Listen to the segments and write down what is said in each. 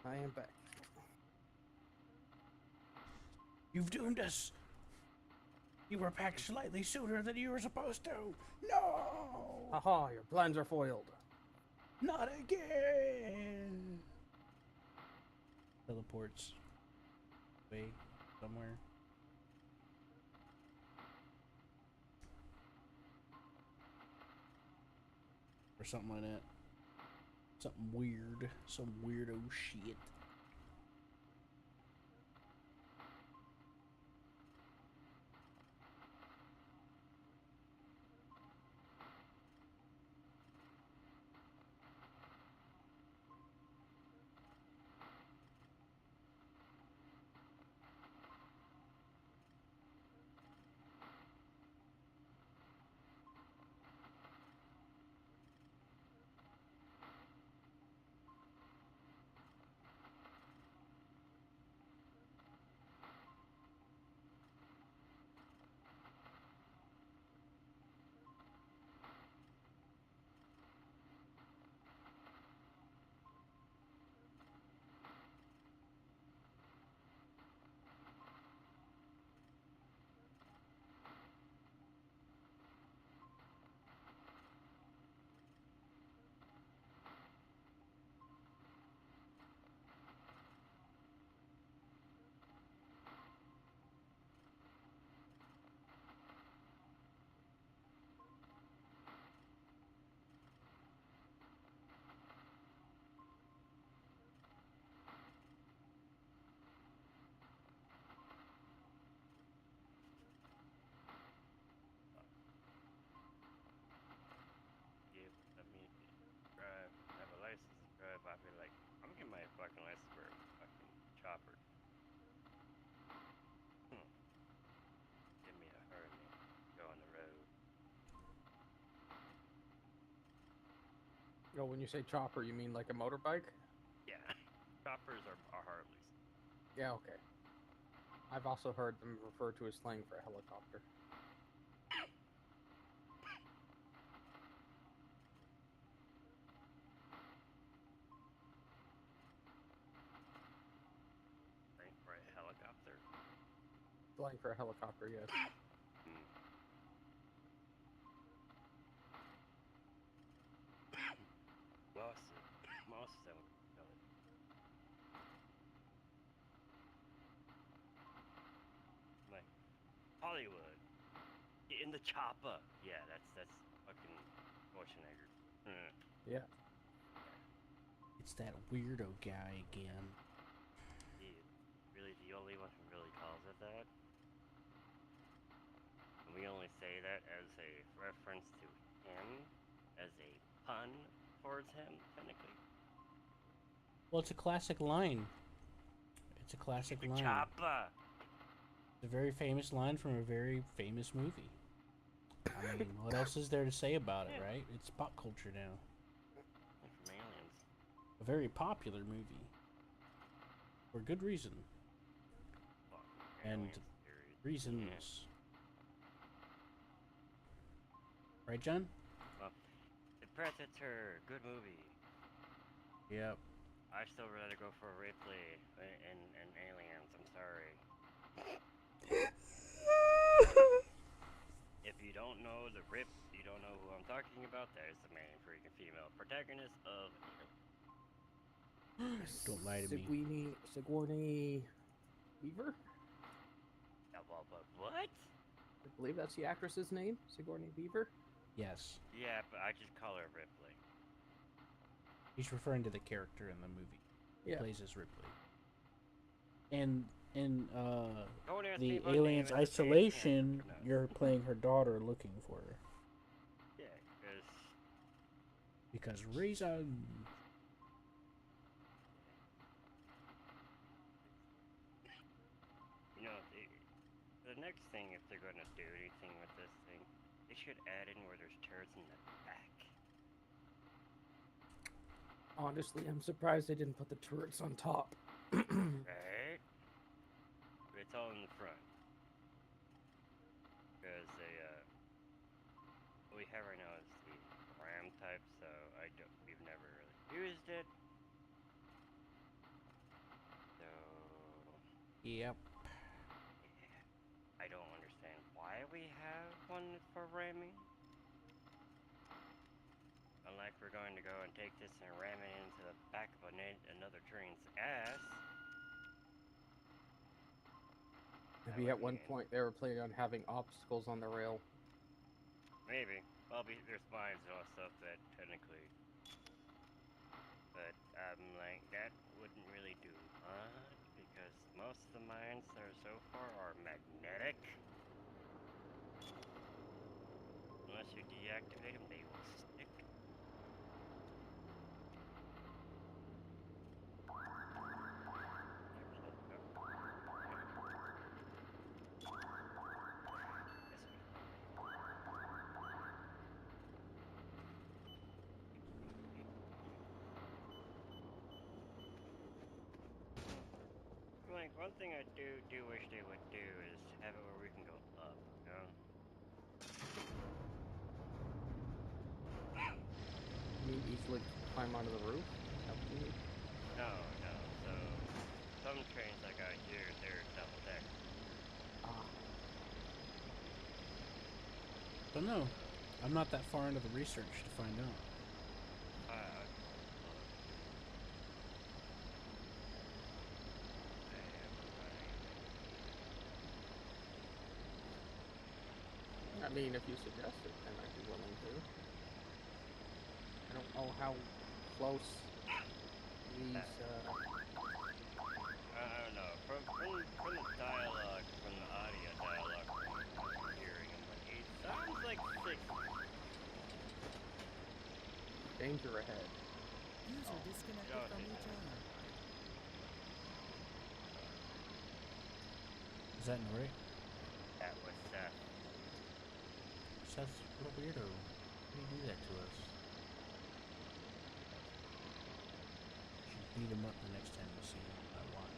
I am back. You've doomed us. You were packed slightly sooner than you were supposed to. No! Haha, your plans are foiled. Not again! Teleports away somewhere. Or something like that. Something weird. Some weirdo shit. Give me drive, have a license to drive. I'd be like, I'm getting my fucking license for a fucking chopper. Hmm. Give me a hurry. Go on the road. Oh, when you say chopper, you mean like a motorbike? Yeah. Choppers are Harleys. Yeah, okay. I've also heard them referred to as slang for a helicopter. Right? For a helicopter. Slang for a helicopter, yes. Hmm. Most of them call it like Hollywood. Get in the chopper. Yeah, that's fucking Schwarzenegger. Hmm. Yeah. It's that weirdo guy again. He is really the only one who really calls it that. And we only say that as a reference to him, as a pun towards him, technically. Well, it's a classic line. It's a classic The line. chopper. It's a very famous line from a very famous movie. I mean, what else is there to say about it, Yeah. right? It's pop culture now. From aliens. A very popular movie. For good reason. Fucking And aliens series. Yeah. reasons. Right, John? Well, The Predator, good movie. Yep. I still rather go for Ripley and Aliens. I'm sorry. If you don't know you don't know who I'm talking about. That is the main freaking female protagonist of Aliens. Don't lie to me. Sigourney Weaver? But what? I believe that's the actress's name, Sigourney Weaver. Yes. Yeah, but I just call her Ripley. He's referring to the character in the movie. He Yeah. plays as Ripley. And in Don't ask me the about Aliens names. Okay, Isolation, no. you're playing her daughter looking for her. Yeah, Because reason. you know, the next thing, if they're gonna do anything with this thing, they should add in where there's turrets in the back. Honestly, I'm surprised they didn't put the turrets on top. Right? But it's all in the front. Because what we have right now is the RAM type, so we've never really used it. Yep. I don't understand why we have one for ramming. Unlike we're going to go and take this and ram it into the back of another train's ass. Maybe at one point they were planning on having obstacles on the rail. Maybe. Well, there's mines and all stuff that technically. But I'm like, that wouldn't really do much because most of the mines that are so far are magnetic. Unless you deactivate them, they will stick. Like, one thing I do wish they would do is have it where we can go up, you know? You mean easily climb onto the roof? No. So, some trains I got here, they're double deck. Don't know. I'm not that far into the research to find out. I mean, if you suggest it, then I'd be willing to. I don't know how close these, I don't know. From the dialogue, from the audio dialogue, from what I'm hearing, it sounds like 6. danger ahead. User disconnected from your channel. Is that Nori? That was Seth. Seth's what a weirdo. Why do you do that to us? Should beat him up the next time we see him. Why?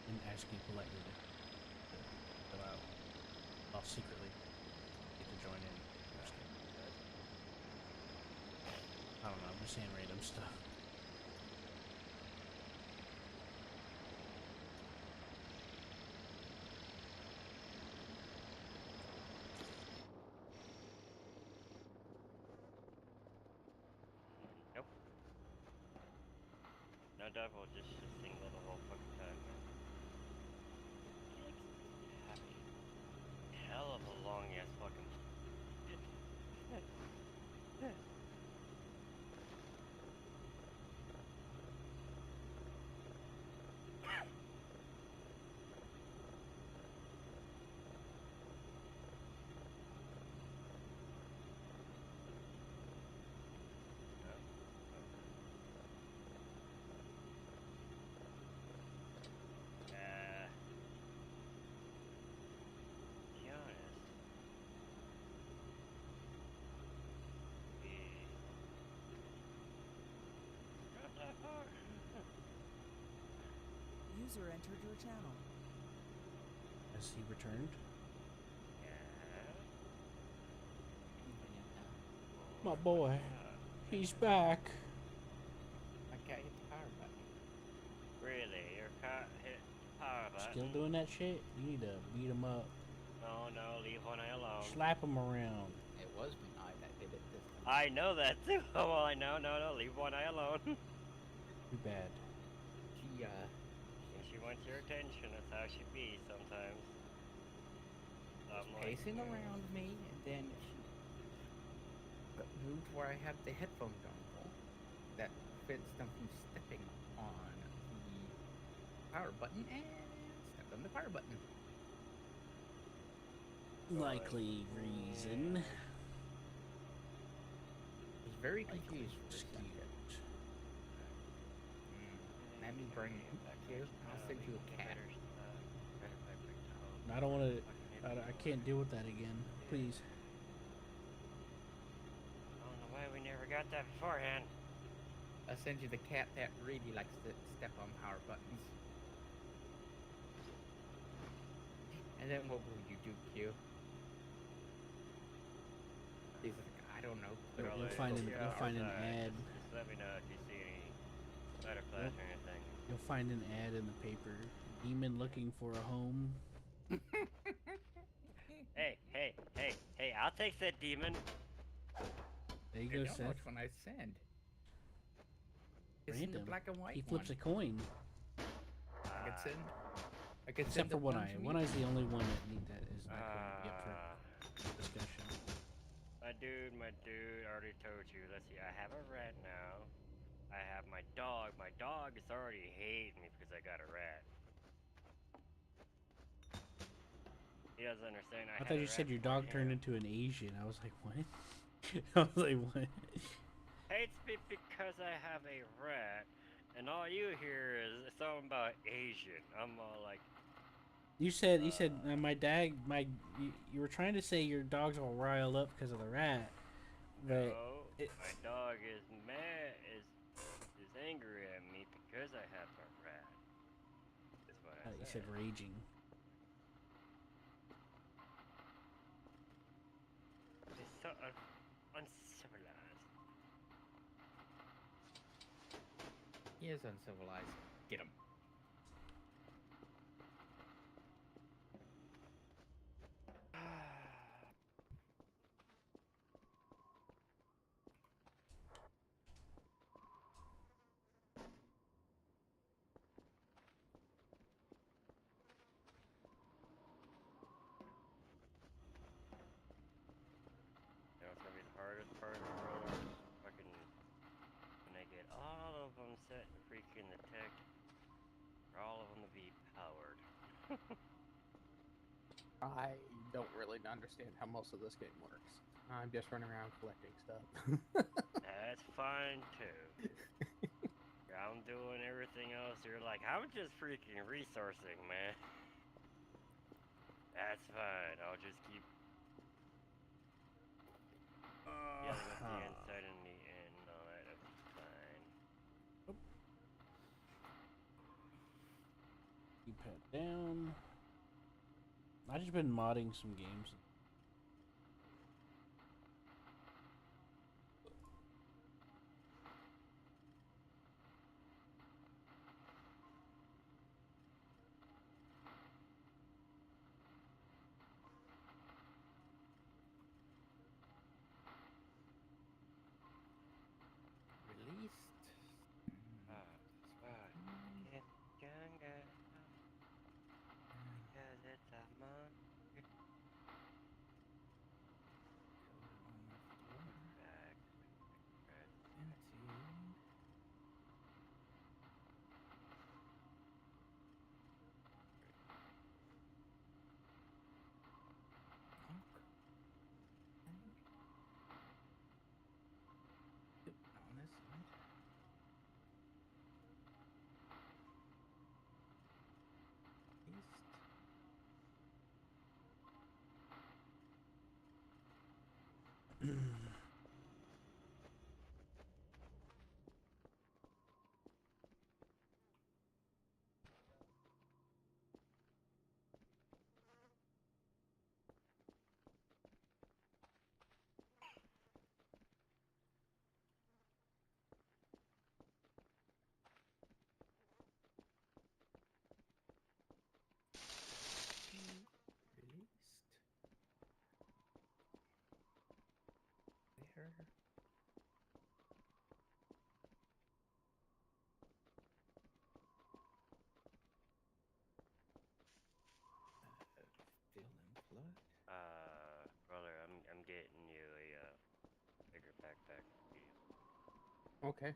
And ask you politely to go out. I'll secretly get to join in. I don't know, I'm just saying random stuff. Nope. No double, just single the whole fucking time, man. Hell of a long ass fucking. Be honest. Not that far. User entered your channel. Has he returned? My boy. He's back. I can't hit the power button. Really? Your car hit power button? Still doing that shit? You need to beat him up. No, leave one eye alone. Slap him around. It was when I that did it this time. I know that too. Oh, well, I know. No, leave one eye alone. Too bad. She wants your attention. That's how she be sometimes. Was pacing around me, and then she moved where I have the headphone dongle that fits them from stepping on the power button, and stepped on the power button. Likely reason. I was very confused for a second. Let me bring you. I'll send you a cat. I don't want to. I can't deal with that again. Please. I don't know why we never got that beforehand. I'll send you the cat that really likes to step on power buttons. And then what will you do, Q? He's like, I don't know. You'll find an ad. Just let me know if you see any butterflies or anything. You'll find an ad in the paper. Demon looking for a home. Hey, I'll take that demon. There you I go, don't know Seth. which one I send. It's in the Random. black and white He flips one. a coin. I could send. I could Except send for the One one Eye. from One you. Eye's the only one that is not going to be up for discussion. My dude already told you. Let's see, I have a rat now. I have my dog. My dog is already hating me because I got a rat. He doesn't understand. I thought you said your dog turned into an Asian. I was like, what? I was like, what? Hates me because I have a rat, and all you hear is something about Asian. I'm all like, You said my dad you were trying to say your dog's all riled up because of the rat, but no, my dog is mad, is angry at me because I have a rat. That's what I you said. said raging. It's so uncivilized. He is uncivilized. Get him. You know, it's gonna be the hardest part of the roller. Fucking when I get all of them set to freaking the tech, for all of them to be powered. I don't really understand how most of this game works. I'm just running around collecting stuff. That's fine too. I'm doing everything else. You're like, I'm just freaking resourcing, man. That's fine. I'll just keep yelling at the inside and the end and all that. That's fine. Keypad down. I just been modding some games. Released. Get younger because it's a monkey. Back. On this side. East. Released. There. Fill and flood. Brother, I'm getting you a bigger backpack. Okay.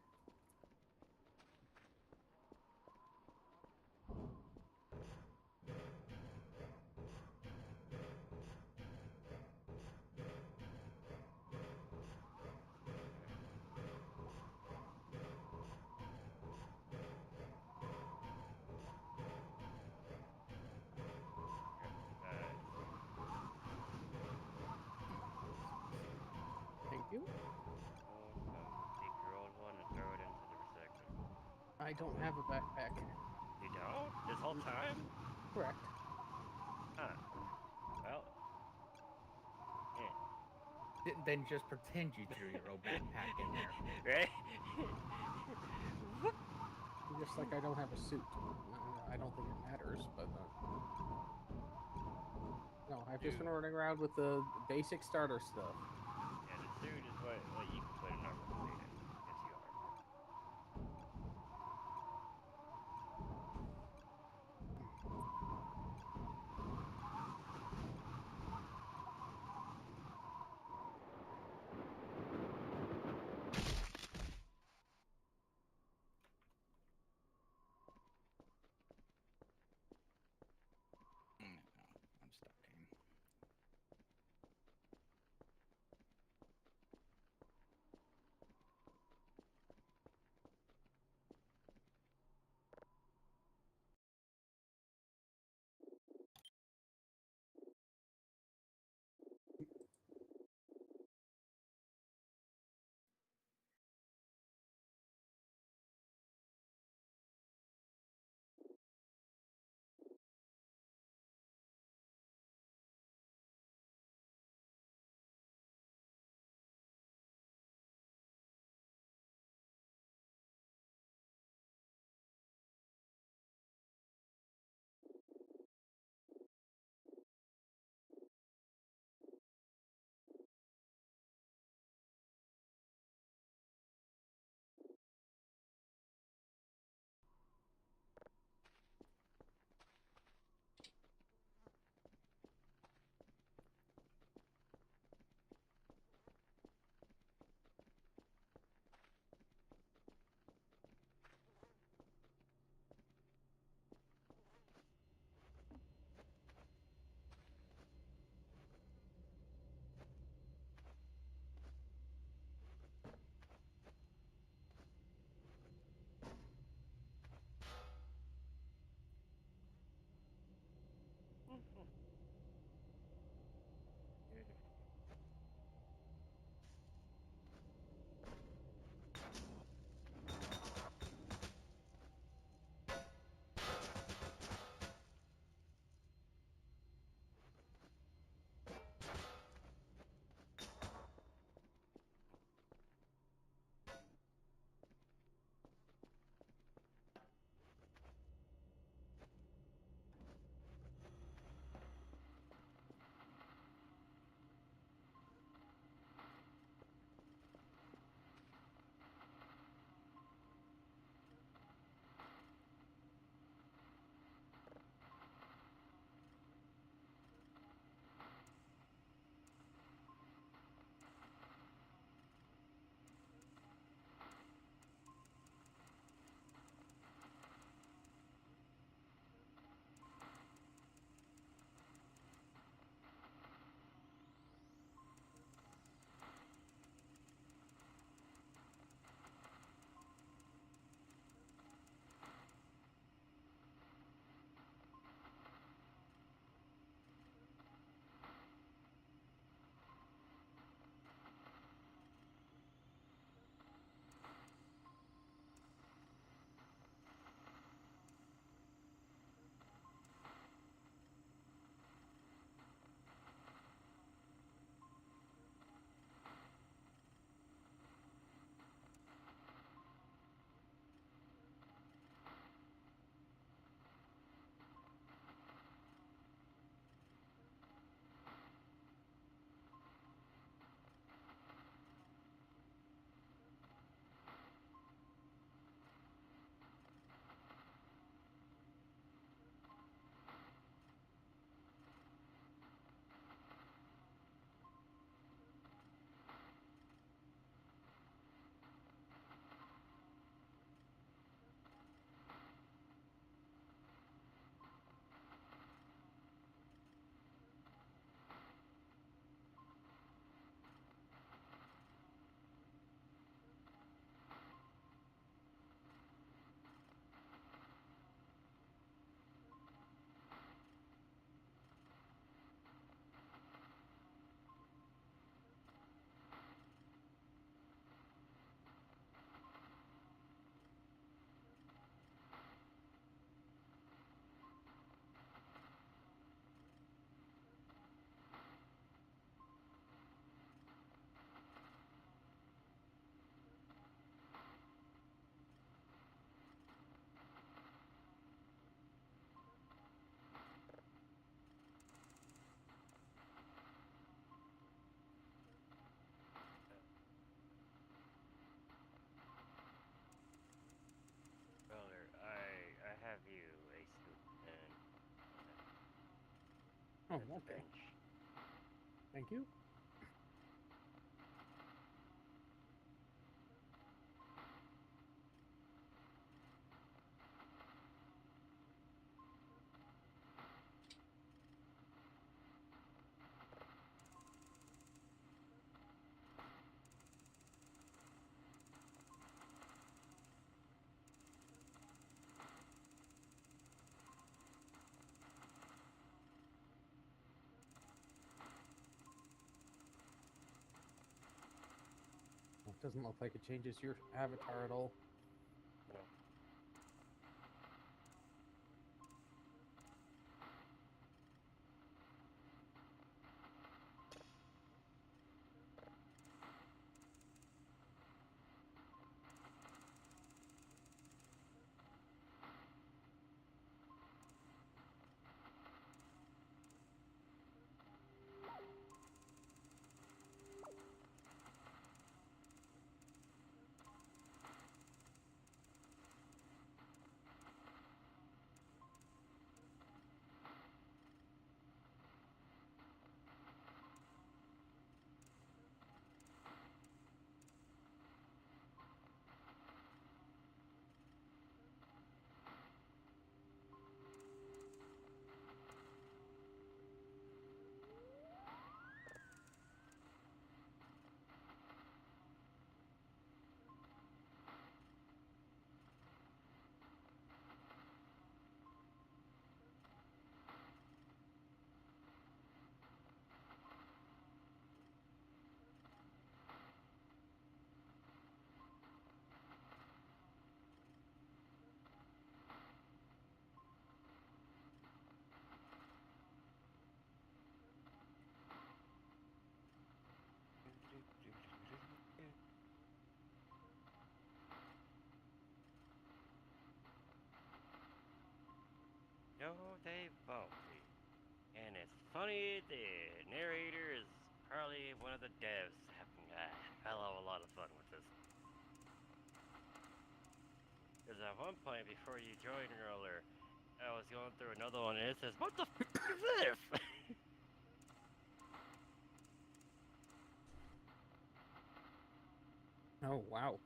Thank you. Take your old one and throw it into the recycling. I don't have a backpack. You don't? This whole time? Correct. Huh. Well. Yeah. Then just pretend you threw your old backpack in there. Right? Just like I don't have a suit. I don't think it matters, but no, I've just been running around with the basic starter stuff. Yeah, the suit is what you can put a number plate in. Yes, you are. No, I'm stuck, game. Oh, There's a okay. bench. Thank you. Well, it doesn't look like it changes your avatar at all. No. No, they won't be. And it's funny, the narrator is probably one of the devs having a hell of a lot of fun with this. Because at one point before you joined Roller, I was going through another one and it says, "What the f is this?" Oh, wow.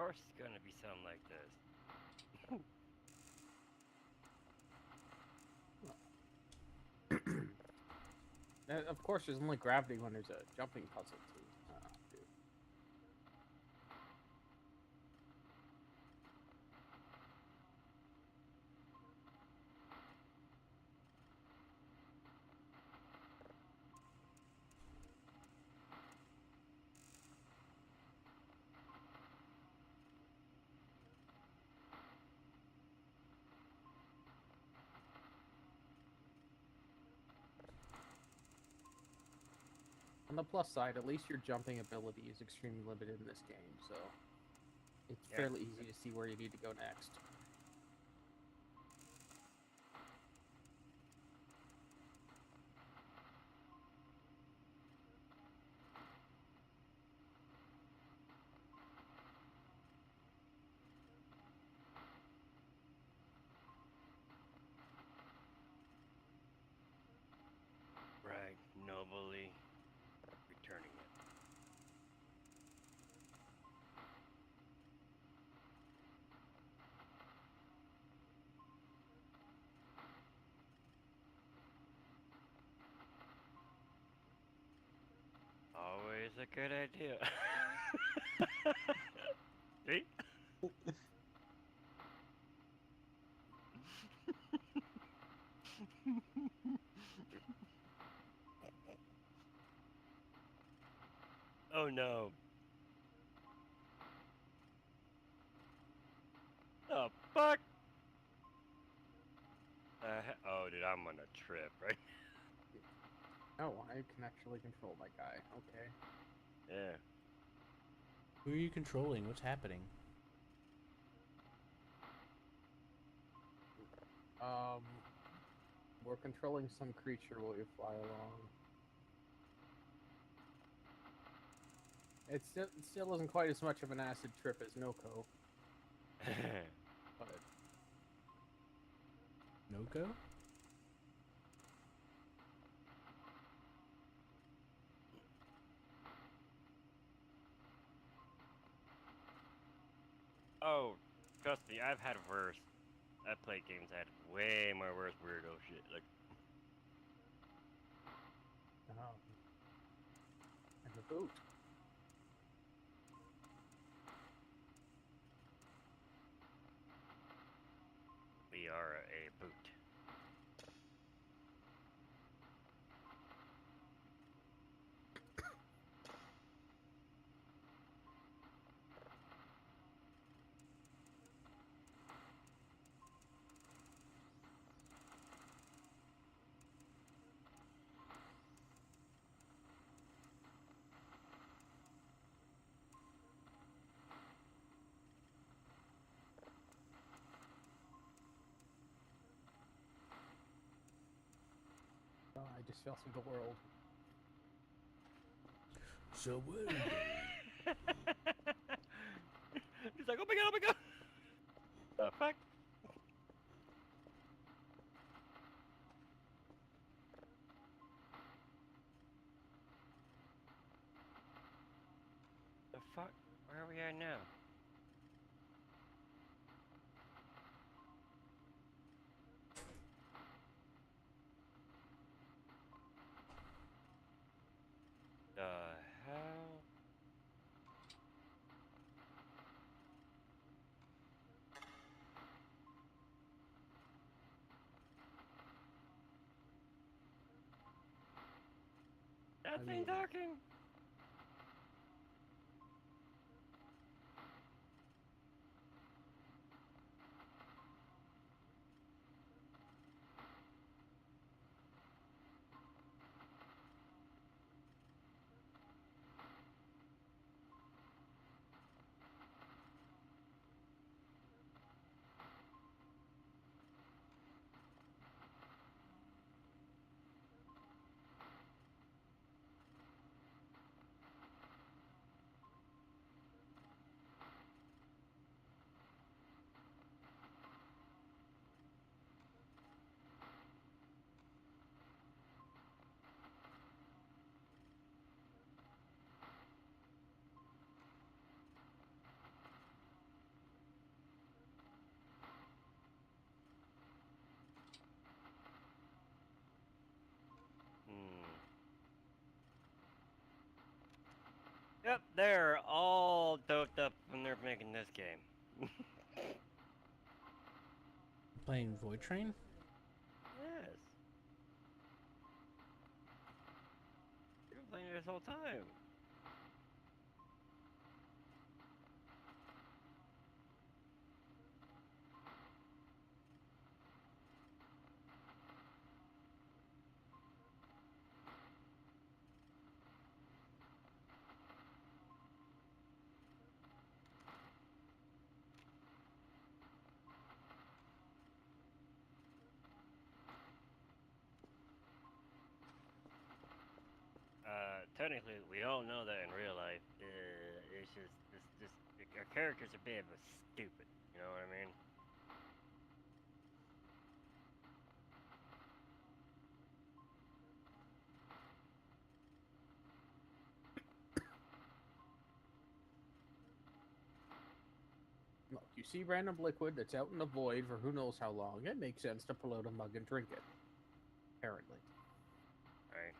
Of course it's gonna be something like this. Of course, there's only gravity when there's a jumping puzzle to do. On the plus side, at least your jumping ability is extremely limited in this game, so it's Yeah. fairly easy to see where you need to go next. good idea. See? Oh no. The fuck? Oh, dude, I'm on a trip, right? Oh, I can actually control my guy. Okay. Yeah. Who are you controlling? What's happening? We're controlling some creature while you fly along. It still isn't quite as much of an acid trip as Noko, but No go? Oh, trust me, I've had worse. I played games that had way more worse weirdo shit. Like, and the boot. we are a boot. Oh, I just fell through the world. So what? He's like, oh my god, oh my god! The fuck? The fuck? Where are we at now? The hell? That I thing mean- talking? Yep, they're all doped up when they're making this game. Playing Void Train? Yes. You've been playing it this whole time. Technically, we all know that in real life, it's just, our characters are a bit of a stupid. You know what I mean? Look, you see random liquid that's out in the void for who knows how long. It makes sense to pull out a mug and drink it. Apparently. Right?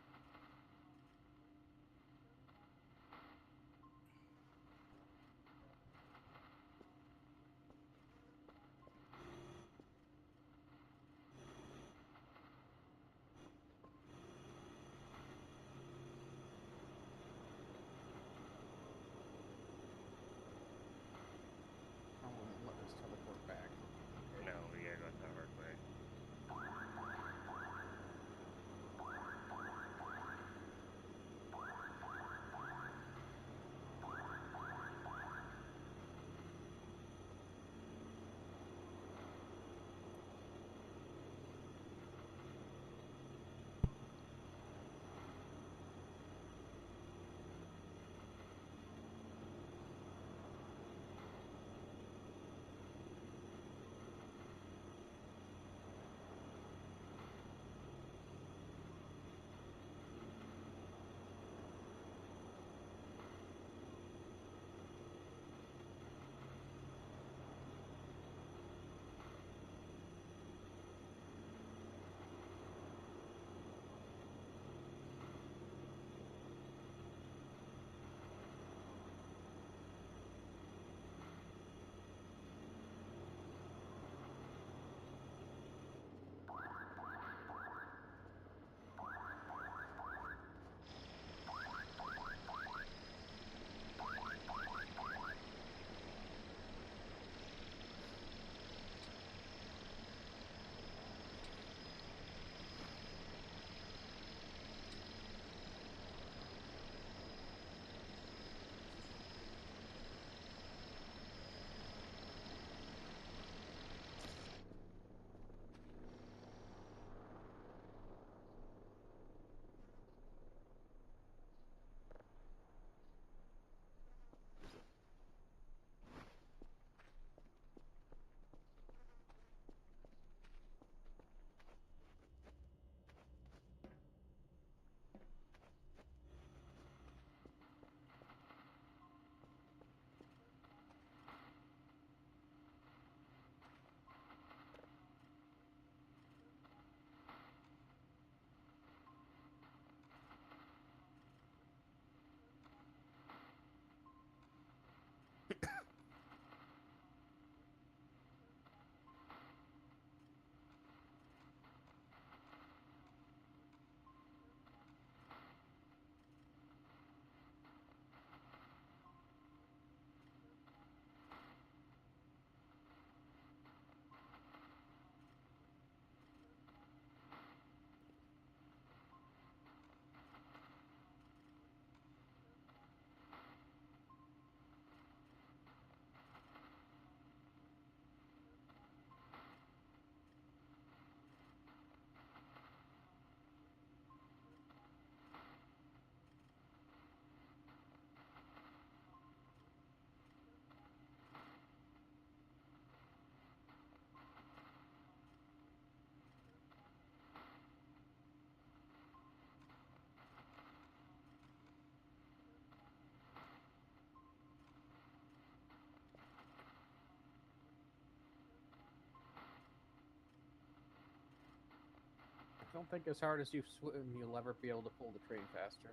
don't think as hard as you swim, you'll ever be able to pull the train faster.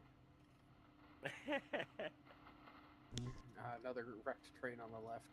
Another wrecked train on the left.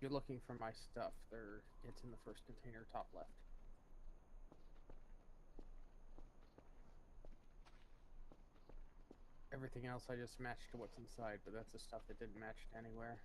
You're looking for my stuff. It's in the first container, top left. Everything else I just matched to what's inside, but that's the stuff that didn't match to anywhere.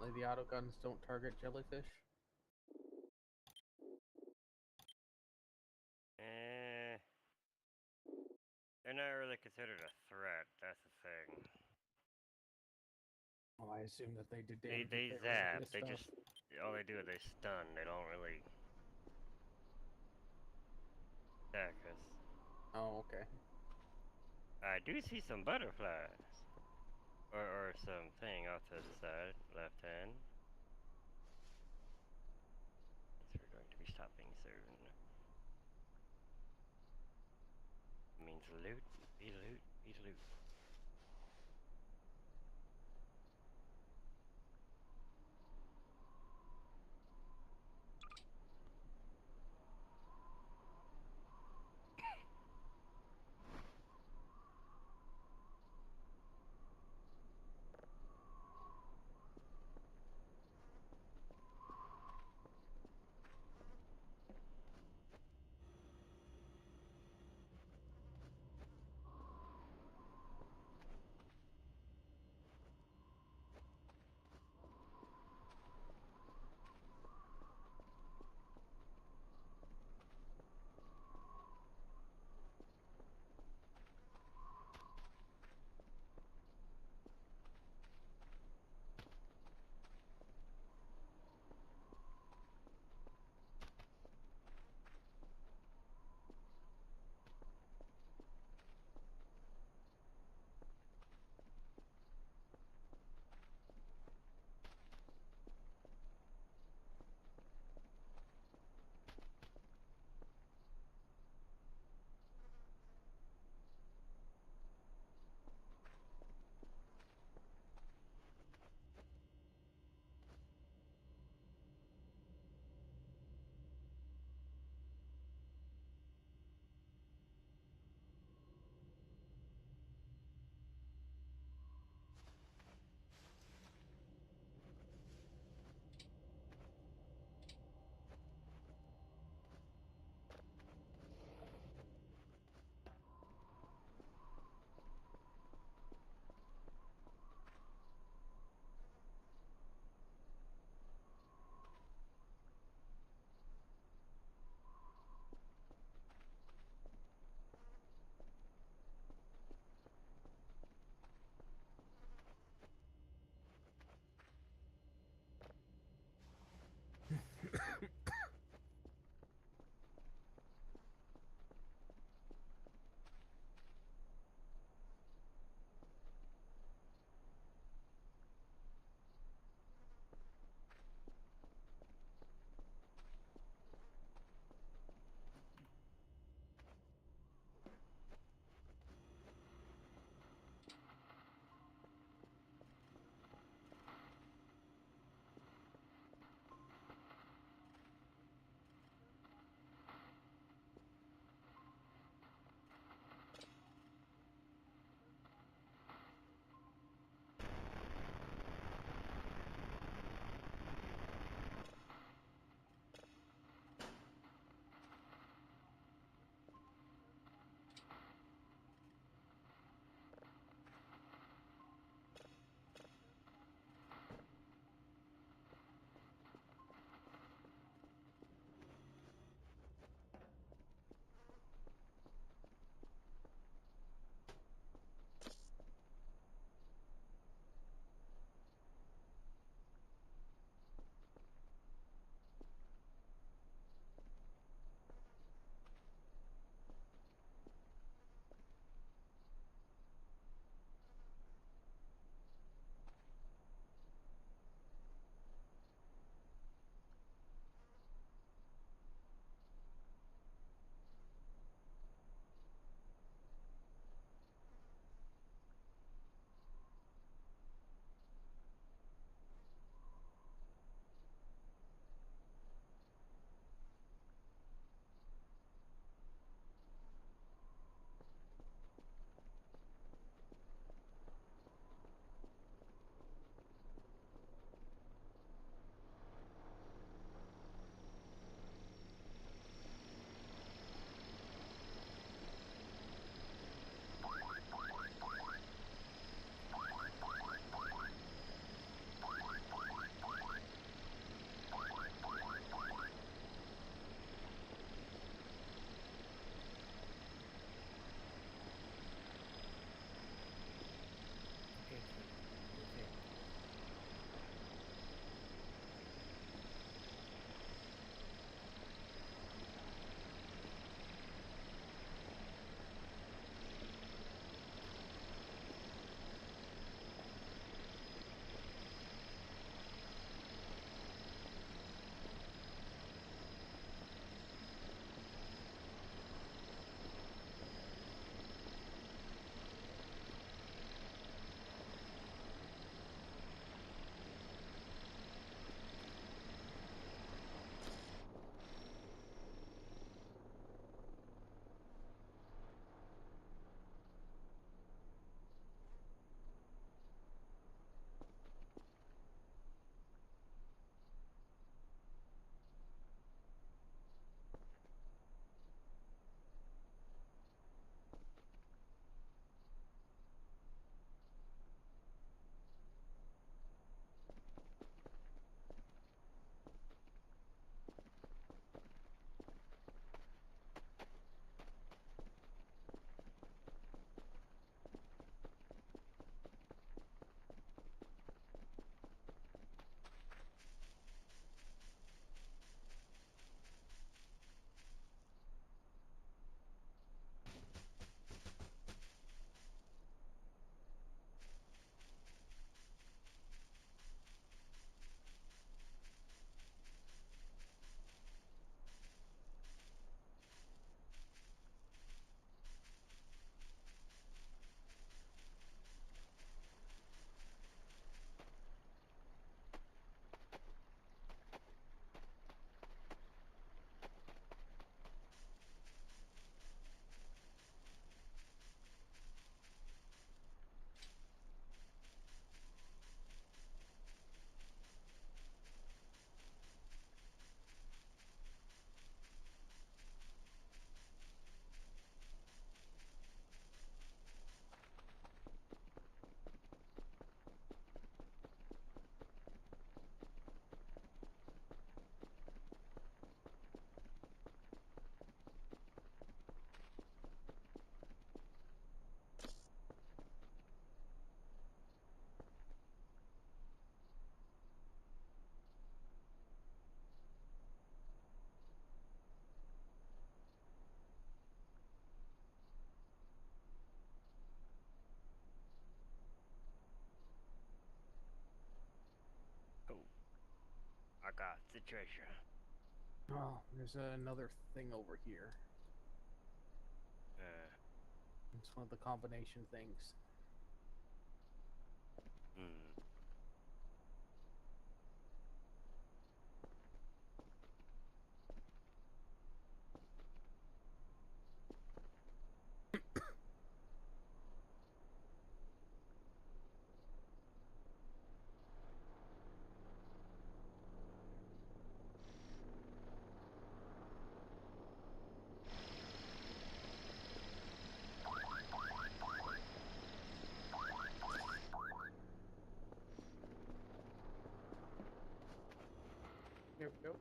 Apparently the autoguns don't target jellyfish. Eh, they're not really considered a threat. That's the thing. Well, I assume that they did They damage. they if they were zap. this They stuff. just all they do is they stun. They don't really attack us. Oh, okay. I do see some butterflies. Or something off to the side, left hand. Yes, we're going to be stopping soon. Means loot, be loot, be loot. treasure? Oh, there's another thing over here. It's one of the combination things. Hmm. Yep, yep.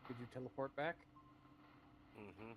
Did you teleport back? Mm-hmm.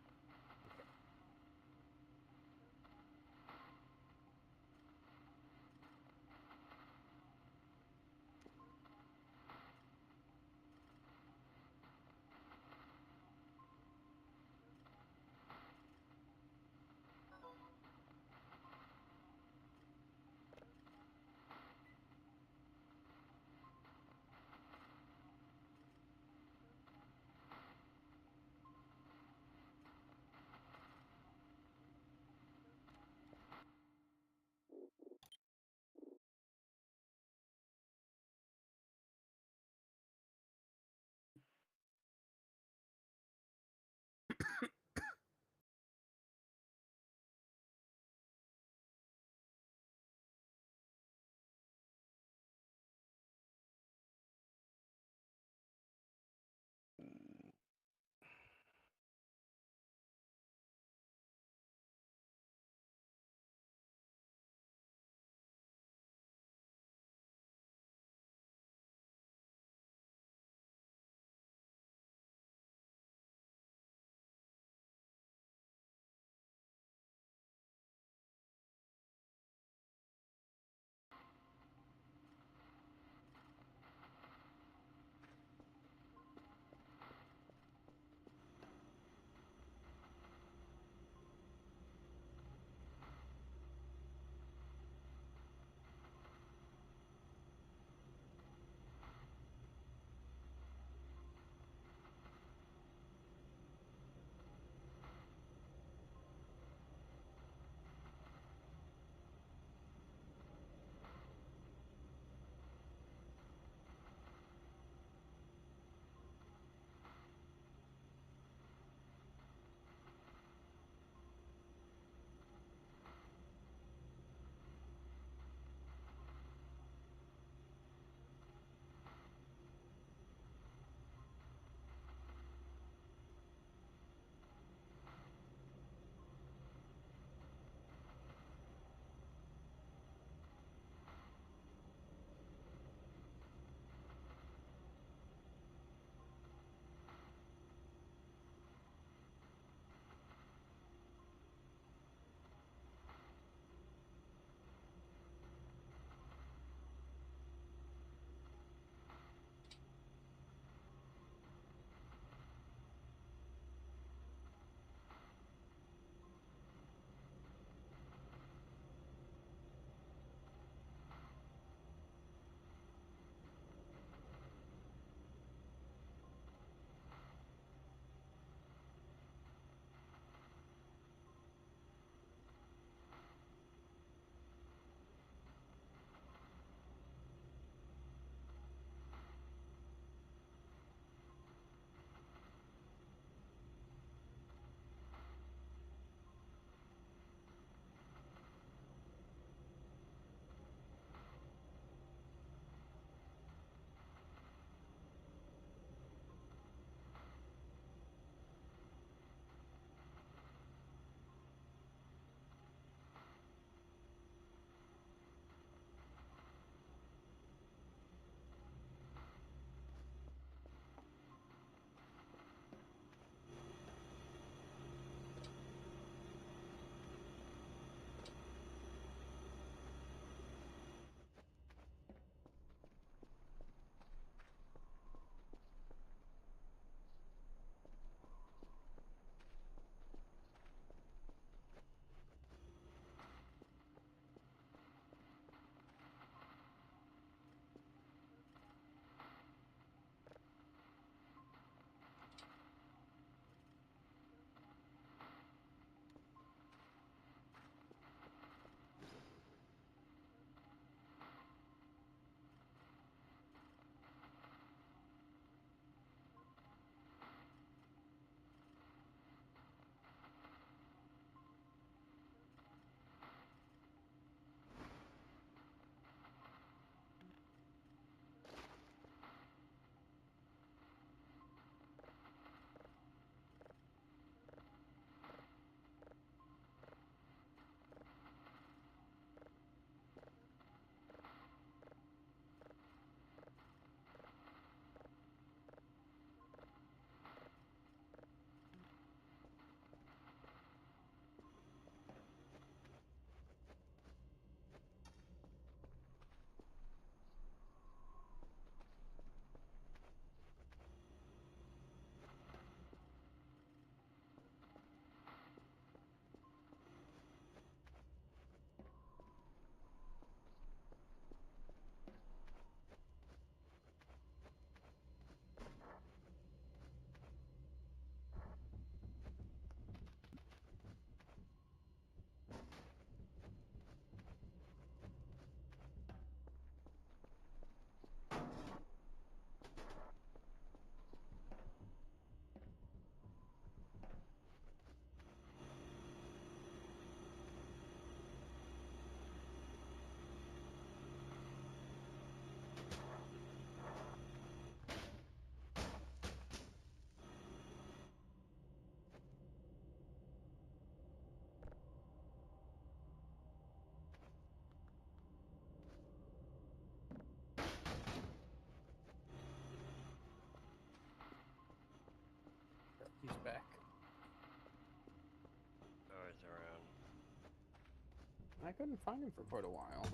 I couldn't find him for quite a while.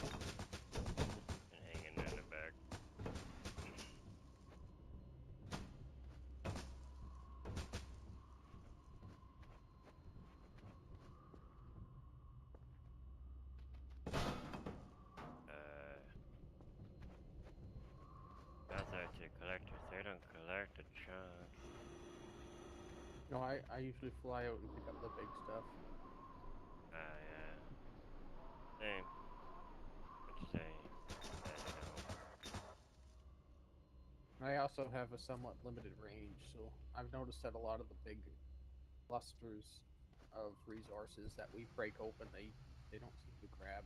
And hanging in the back. That's actually collectors. They don't collect the chunks. No, I usually fly out and pick up the big stuff. Yeah. Same. What you saying? I also have a somewhat limited range, so I've noticed that a lot of the big clusters of resources that we break open, they don't seem to grab.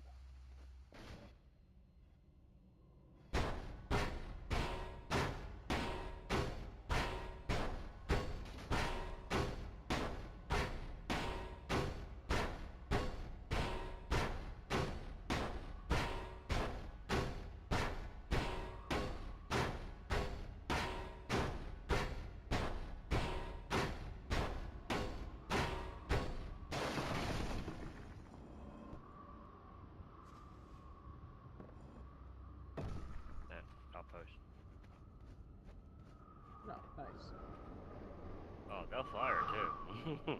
That outpost. No, nice. Oh, they'll fire too.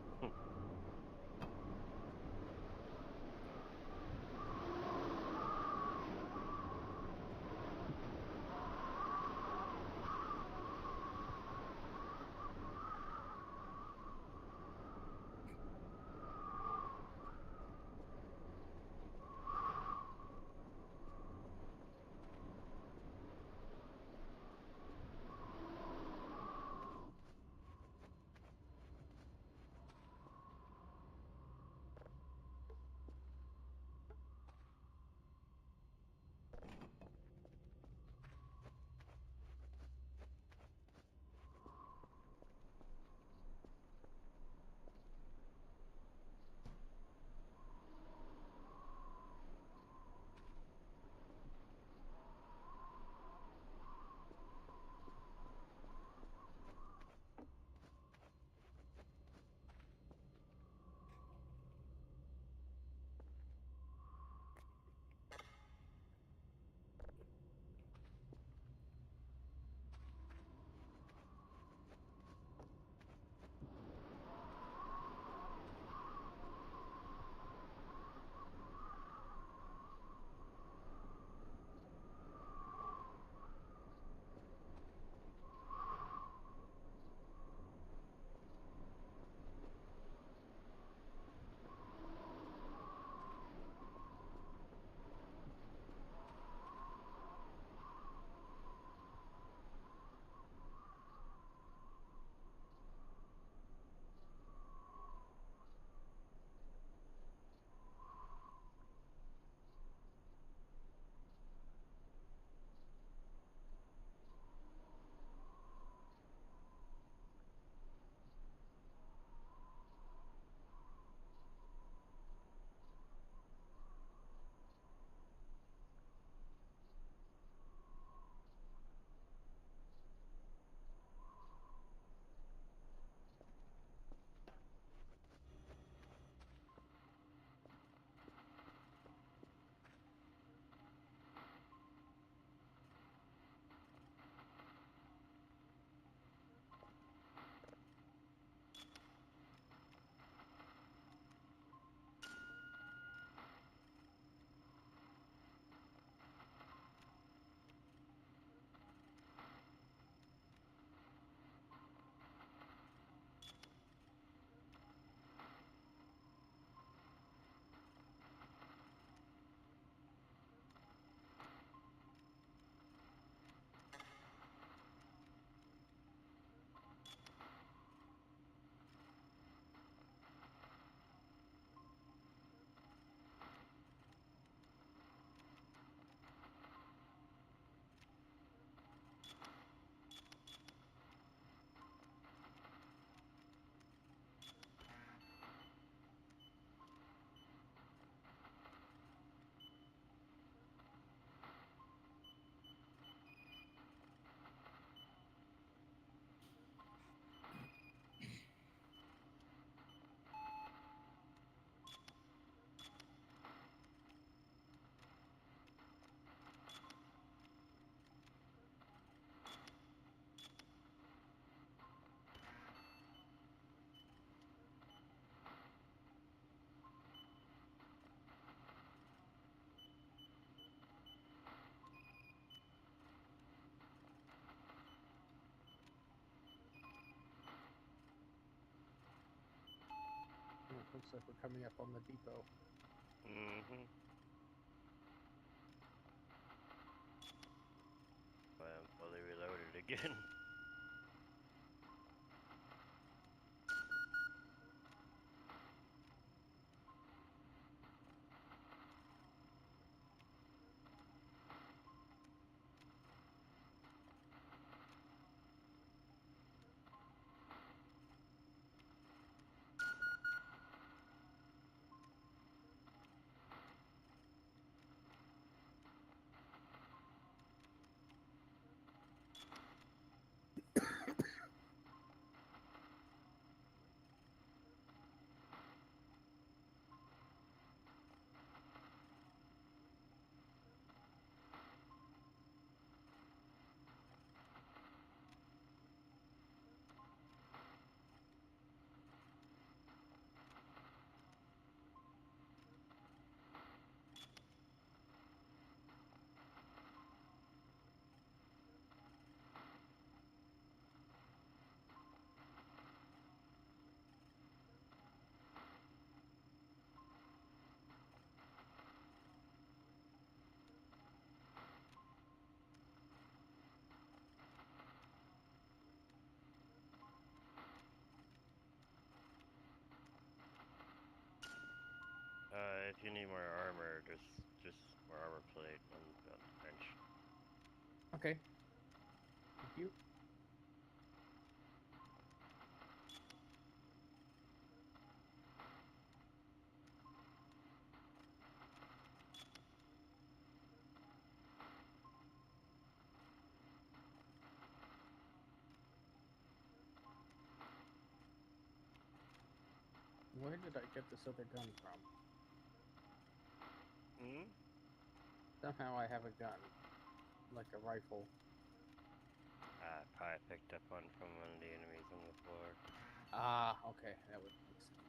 Looks like we're coming up on the depot. Mm-hmm. But I'm fully reloaded again. If you need more armor, just more armor plate on the bench. Okay. Thank you. Where did I get this other gun from? Hmm? Somehow I have a gun. Like a rifle. Probably picked up one from one of the enemies on the floor. Ah, okay. That would make sense.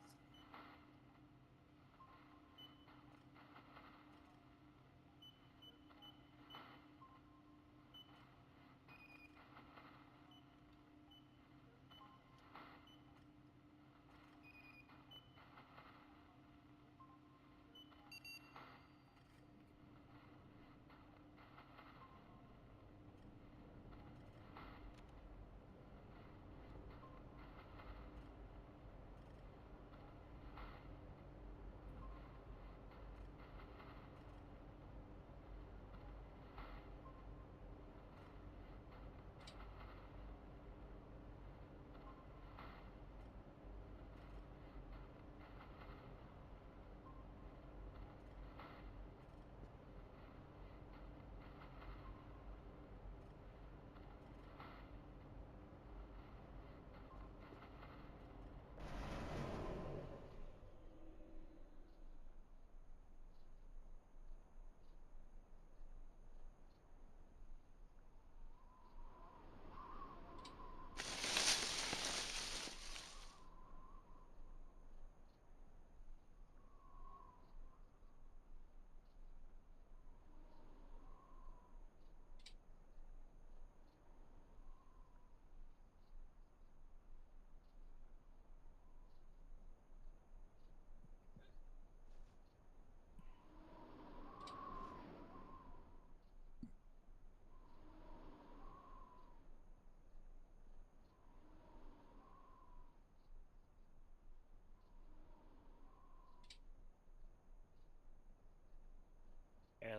Yeah,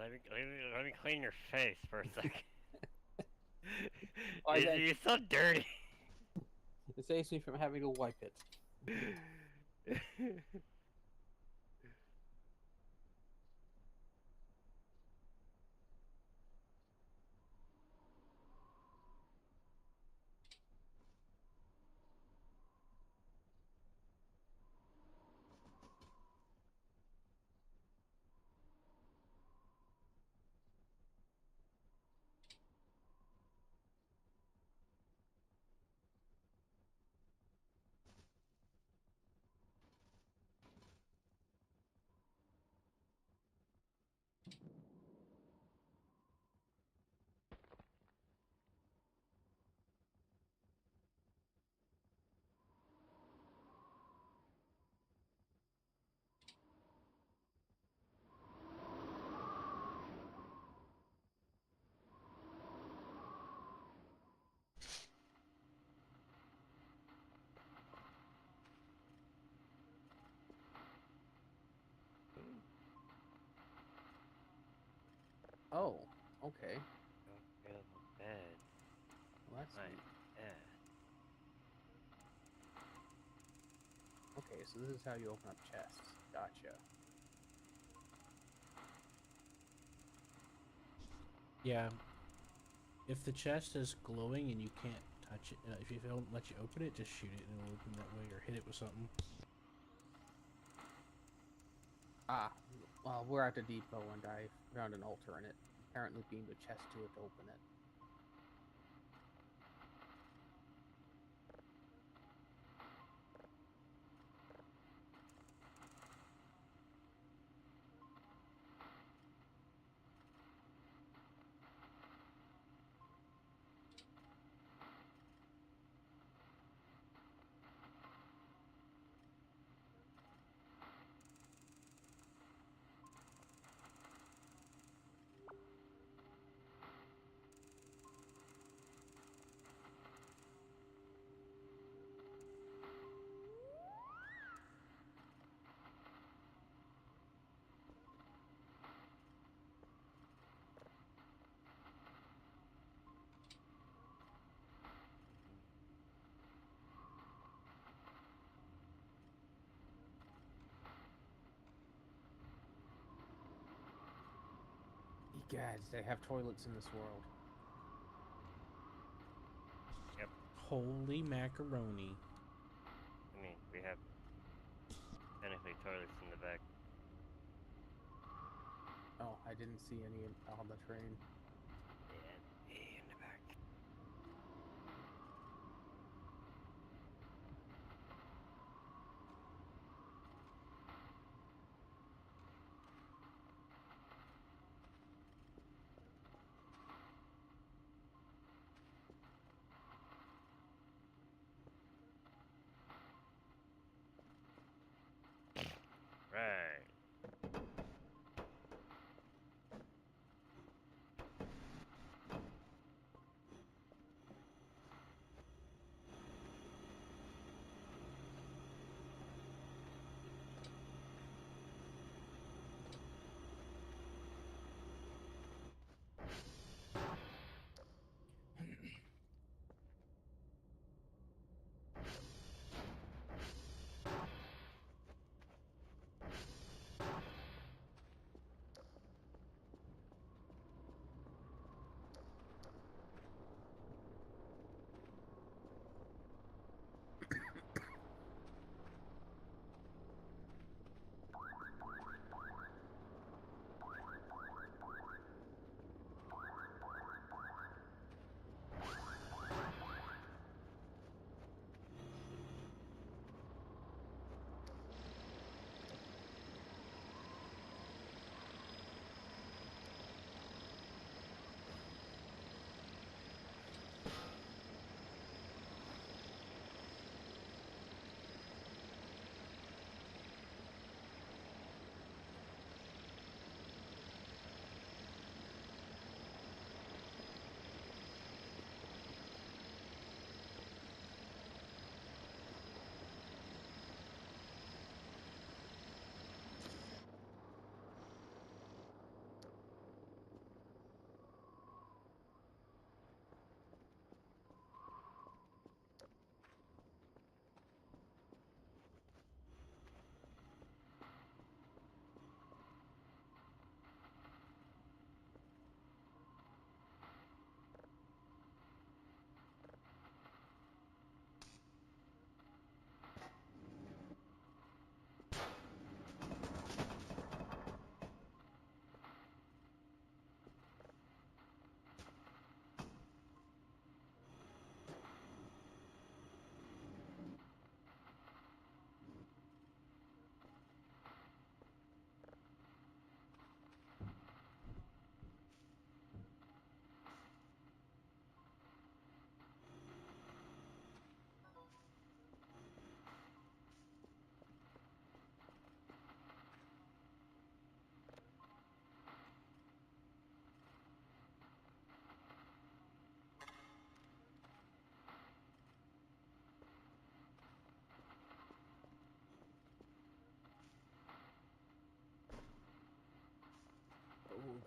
let me clean your face for a second. Why that- You're so dirty. It saves me from having to wipe it. Oh, okay. Available bed. Well, that's My neat. bed. Okay, so this is how you open up chests. Gotcha. Yeah. If the chest is glowing and you can't touch it, if it don't let you open it, just shoot it and it'll open that way, or hit it with something. Ah, well, we're at the depot and I found an altar in it. Apparently beamed a chest to it to open it. Egads, they have toilets in this world. Yep. Holy macaroni. I mean, we have technically toilets in the back. Oh, I didn't see any on the train. Yeah, in the back. Right.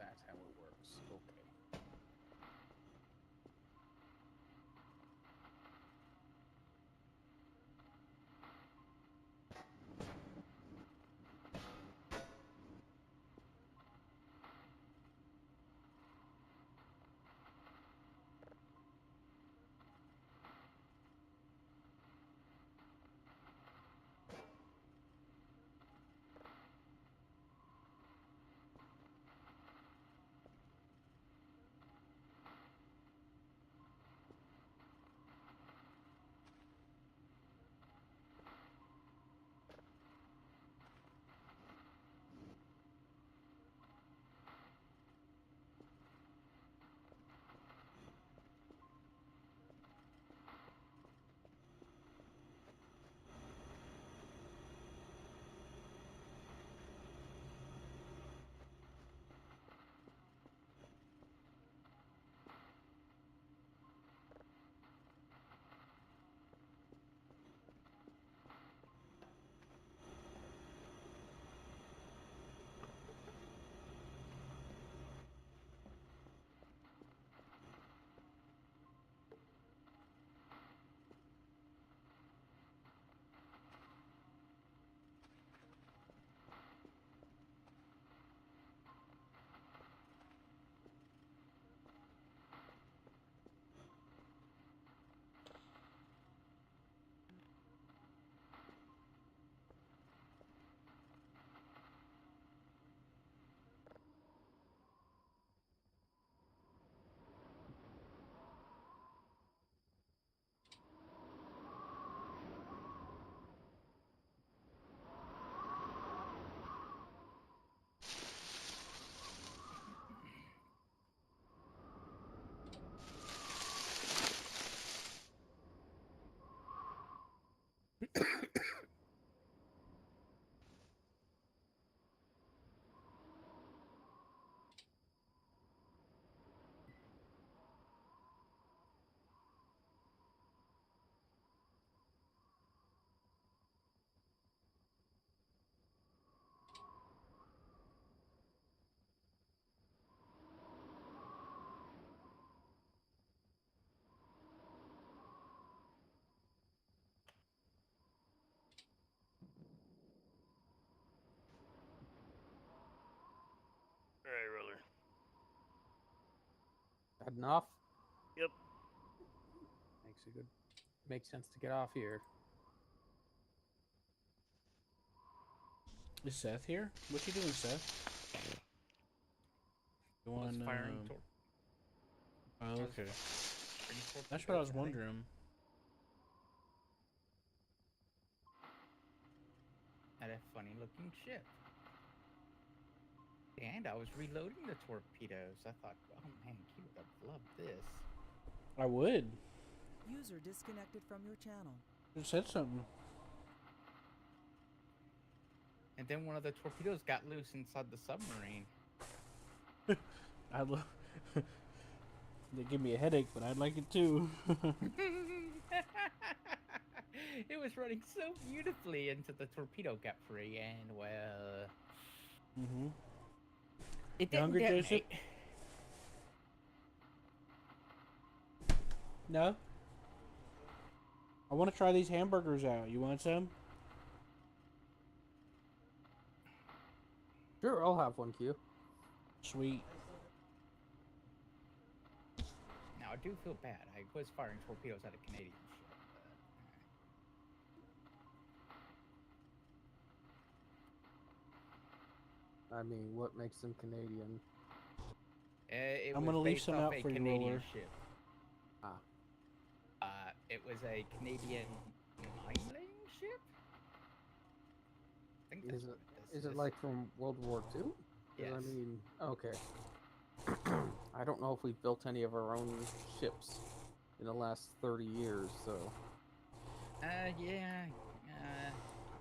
that's how it works. Okay. Alright, roller. Heading off? Yep. Makes sense to get off here. Is Seth here? What you doing, Seth? You Was want, firing Oh, was okay. firing That's what I was torpedoes, think. wondering. Had a funny looking ship. And I was reloading the torpedoes. I thought, oh man, he would have loved this. I would. User disconnected from your channel. You said something. And then one of the torpedoes got loose inside the submarine. I love. They give me a headache, but I'd like it too. It was running so beautifully until the torpedo got free, and well, it You didn't hungry, detonate. Joseph? No. I want to try these hamburgers out. You want some? Sure, I'll have one, Q. Sweet. Now I do feel bad. I was firing torpedoes at a Canadian ship. I mean, what makes them Canadian? It I'm was gonna leave based some off out a for you, Canadian Roller. ship. Ah. It was a Canadian mining ship. I think that's Is what it this is it like from World War II? 'Cause Yes. I mean, okay. I don't know if we've built any of our own ships in the last 30 years, so Yeah.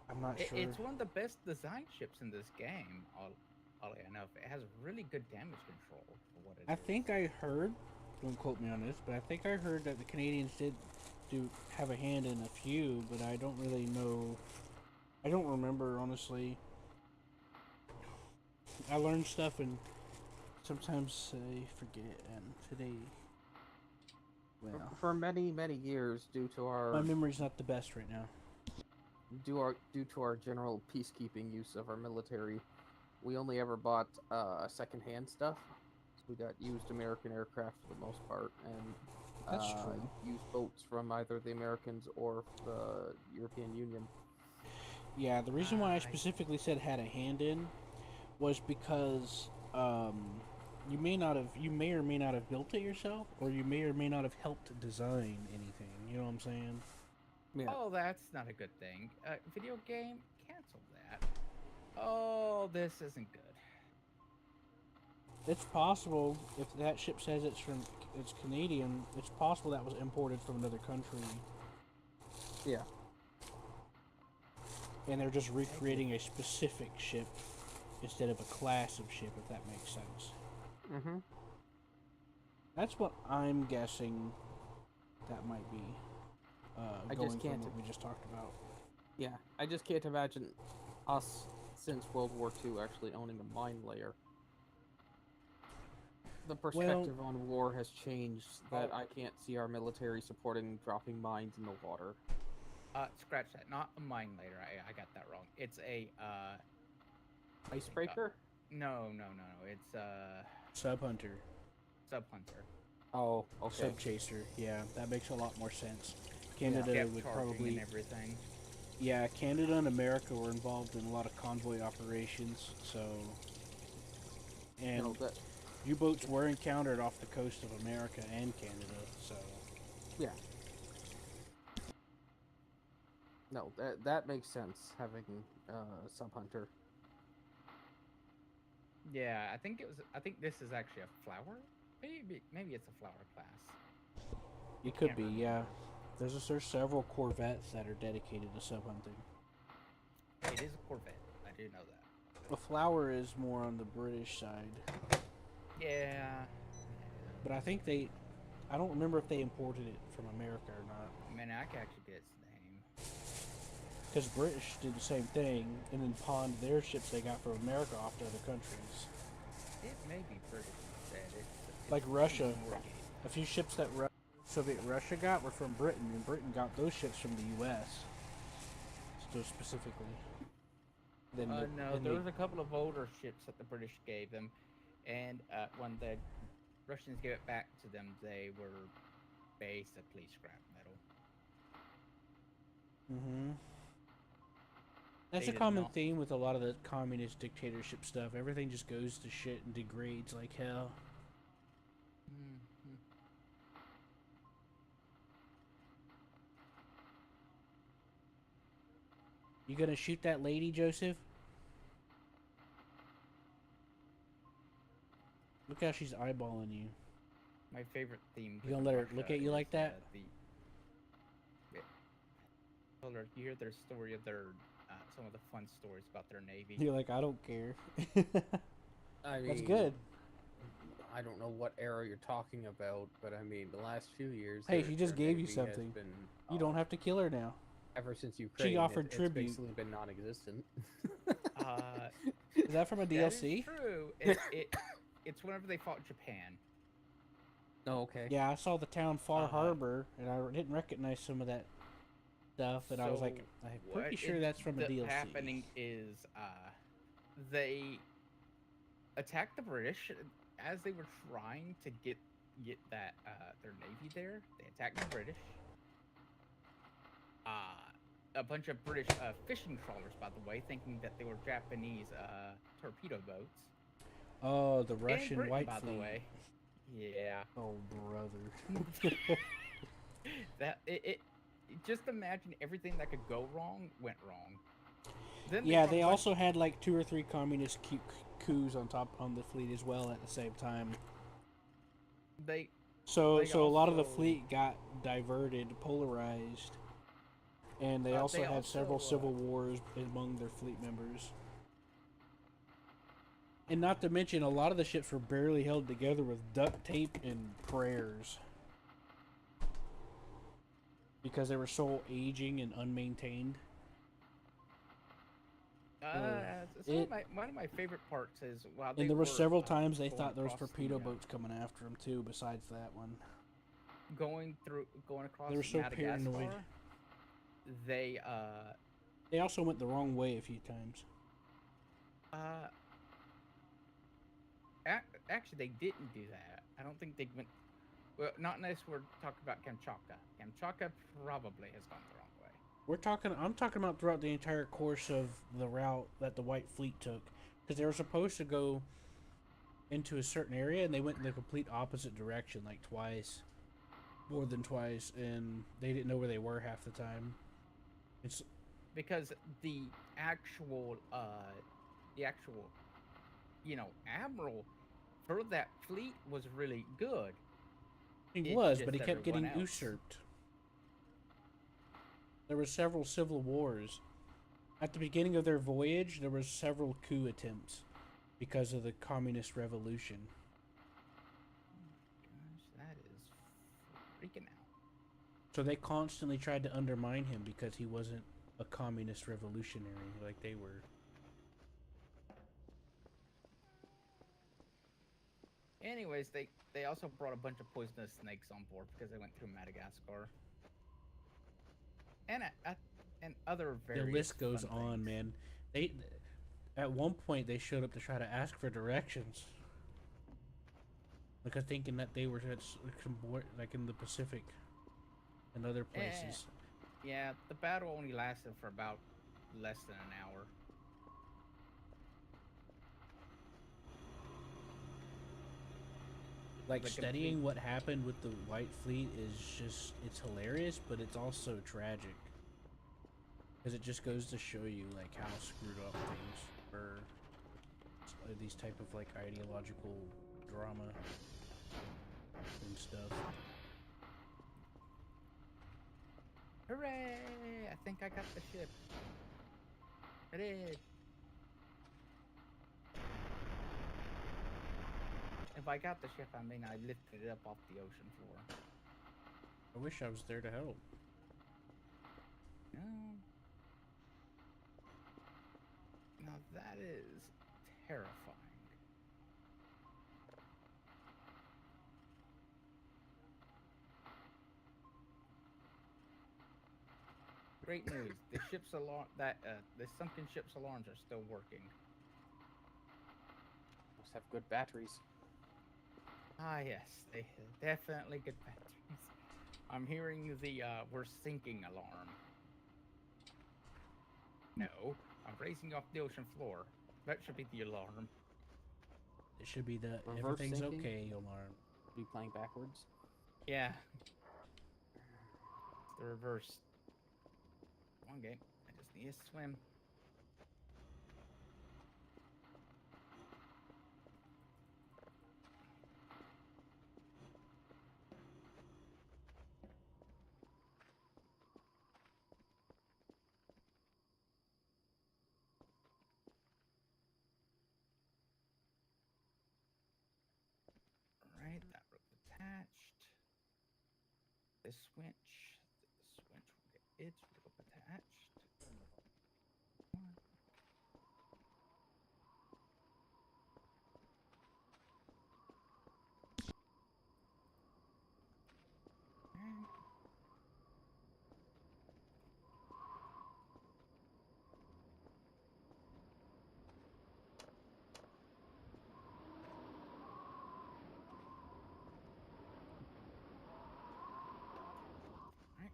I'm not sure. It's one of the best design ships in this game. Oddly enough, it has really good damage control for what it I is. think I heard. Don't quote me on this, but I think I heard that the Canadians did have a hand in a few, but I don't really know. I don't remember honestly. I learned stuff in sometimes I forget, and today, well, For many, many years, due to my our memory's not the best right now. due to our general peacekeeping use of our military, we only ever bought secondhand stuff. So we got used American aircraft for the most part, and That's true. used boats from either the Americans or the European Union. Yeah, the reason why I I- specifically said had a hand in was because you may or may not have built it yourself, or you may or may not have helped design anything. You know what I'm saying? Yeah. Oh, that's not a good thing. Video game, cancel that. Oh, this isn't good. It's possible if that ship says it's Canadian. It's possible that was imported from another country, Yeah. and they're just recreating a specific ship instead of a class of ship. If that makes sense. Mm-hmm. That's what I'm guessing. That might be. I Going just from can't- what we just talked about. Yeah. I just can't imagine us since World War II actually owning a mine layer. The perspective on war has changed that I can't see our military supporting dropping mines in the water. Scratch that. Not a mine later. I got that wrong. It's a Icebreaker? no. It's Sub hunter, sub hunter. Oh, okay. sub chaser. Yeah, that makes a lot more sense. Canada Depth would charging probably. and everything. Yeah, Canada and America were involved in a lot of convoy operations, so. And No, that, U-boats were encountered off the coast of America and Canada, so. yeah. No, that makes sense, having Sub Hunter. Yeah, I think this is actually a flower. Maybe it's a flower class. It could Can't be, remember. yeah. There's several corvettes that are dedicated to sub hunting. It is a Corvette. I do know that. The flower is more on the British side, Yeah. but I think I don't remember if they imported it from America or not. Man, I can actually get its name. Because British did the same thing and then pawned their ships they got from America off to other countries. It may be British instead. It's Like Russia. Morgan. A few ships that Soviet Russia got were from Britain, and Britain got those ships from the U.S. So specifically. Then No, there was a couple of older ships that the British gave them, and when the Russians gave it back to them, they were basically scrap metal. Mm-hmm. That's They a did common not- theme with a lot of the communist dictatorship stuff. Everything just goes to shit and degrades like hell. Mhm. You gonna shoot that lady, Joseph? Look how she's eyeballing you. My favorite theme. You gonna with let her Russia look at you is, like that? Yeah. Tell her, you hear their story of their some of the fun stories about their navy. You're like, I don't care. I mean, That's good. I don't know what era you're talking about, but I mean, the last few years. Hey, she just their gave you navy has something. Been, You don't have to kill her now. Ever since Ukraine, offered it's tribute. basically been non-existent. Is that from a That is DLC? true. It's whenever they fought Japan. Oh, okay. Yeah, I saw the town Far Uh-huh. Harbor, and I didn't recognize some of that stuff, and I was like, So I'm what pretty sure ends that's from a up DLC. happening is they attacked the British as they were trying to get that their navy there. They attacked the British. A bunch of British fishing trawlers, by the way, thinking that they were Japanese torpedo boats. Oh, the And Russian Britain, White by Fleet. the way. Yeah. Oh, brother. That it just imagine everything that could go wrong went wrong. Then Yeah, found they a bunch- also had like 2 or 3 communist coups on the fleet as well at the same time. they So They a lot of the also- fleet got diverted, polarized, and they also they had several also, civil wars among their fleet members. And not to mention, a lot of the ships were barely held together with duct tape and prayers. Because they were so aging and unmaintained. So one of my favorite parts is while they And there were were several times they going thought there was across torpedo the, boats coming after them too. Besides that one, going across they were so Madagascar. paranoid. They They also went the wrong way a few times. actually they didn't do that. I don't think they went. Well, not unless we're talking about Kamchatka. Kamchatka probably has gone the wrong way. I'm talking about throughout the entire course of the route that the White Fleet took, because they were supposed to go into a certain area and they went in the complete opposite direction, like twice, more than twice, and they didn't know where they were half the time. It's Because the actual, admiral for that fleet was really good. he It's was, just but he kept everyone getting else. usurped. There were several civil wars. At the beginning of their voyage, there were several coup attempts because of the communist revolution. Gosh, that is freaking out. So they constantly tried to undermine him because he wasn't a communist revolutionary like they were. Anyways, they also brought a bunch of poisonous snakes on board because they went through Madagascar. And other The various list goes fun on, things. man. They at one point they showed up to try to ask for directions, because thinking that they were like in the Pacific and other places. Yeah, the battle only lasted for about less than an hour. Like The studying complete- what happened with the White Fleet is just, it's hilarious, but it's also tragic. Because it just goes to show you like how screwed up things were. These type of like ideological drama and stuff. Hooray! I think I got the ship. I did. If I got the ship, I mean I lifted it up off the ocean floor. I wish I was there to help. No. Now that is terrifying. Great news. The ship's alarm the sunken ship's alarms are still working. Must have good batteries. Ah yes, they definitely good batteries. I'm hearing the we're sinking alarm. No, I'm raising off the ocean floor. That should be the alarm. It should be the Reverse everything's sinking? okay alarm. Be playing backwards. Yeah. It's the reverse. Come on, game. I just need to swim. Alright, that rope attached. This winch will get its rope attached. Alright. Alright.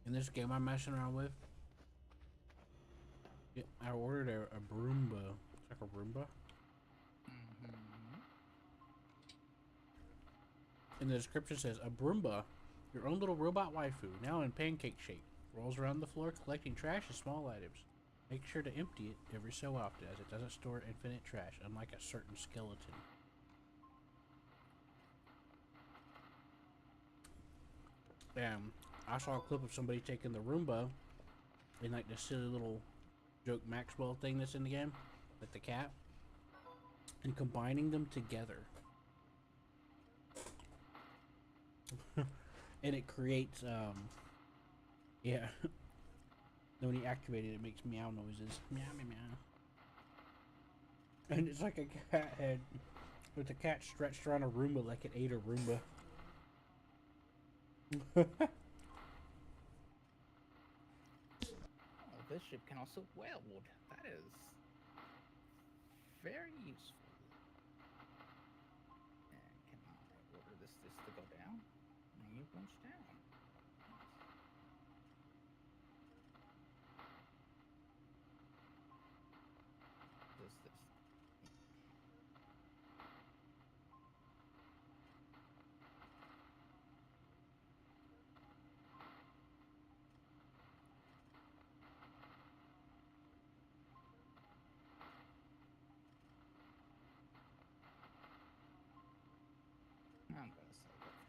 In this game I'm messing around with, I ordered a Broomba. It's like a Roomba. And the description says, a Broomba, your own little robot waifu, now in pancake shape. Rolls around the floor collecting trash and small items. Make sure to empty it every so often, as it doesn't store infinite trash, unlike a certain skeleton. I saw a clip of somebody taking the Roomba in like this silly little Joke Maxwell thing that's in the game, with the cat, and combining them together. And it creates, yeah. Then when you activate it, it makes meow noises. Meow, meow, meow. And it's like a cat head with a cat stretched around a Roomba like it ate a Roomba. Oh, this ship can also weld. That is very useful. And can I order this to go down? And it goes down. This. I'm gonna save it for now.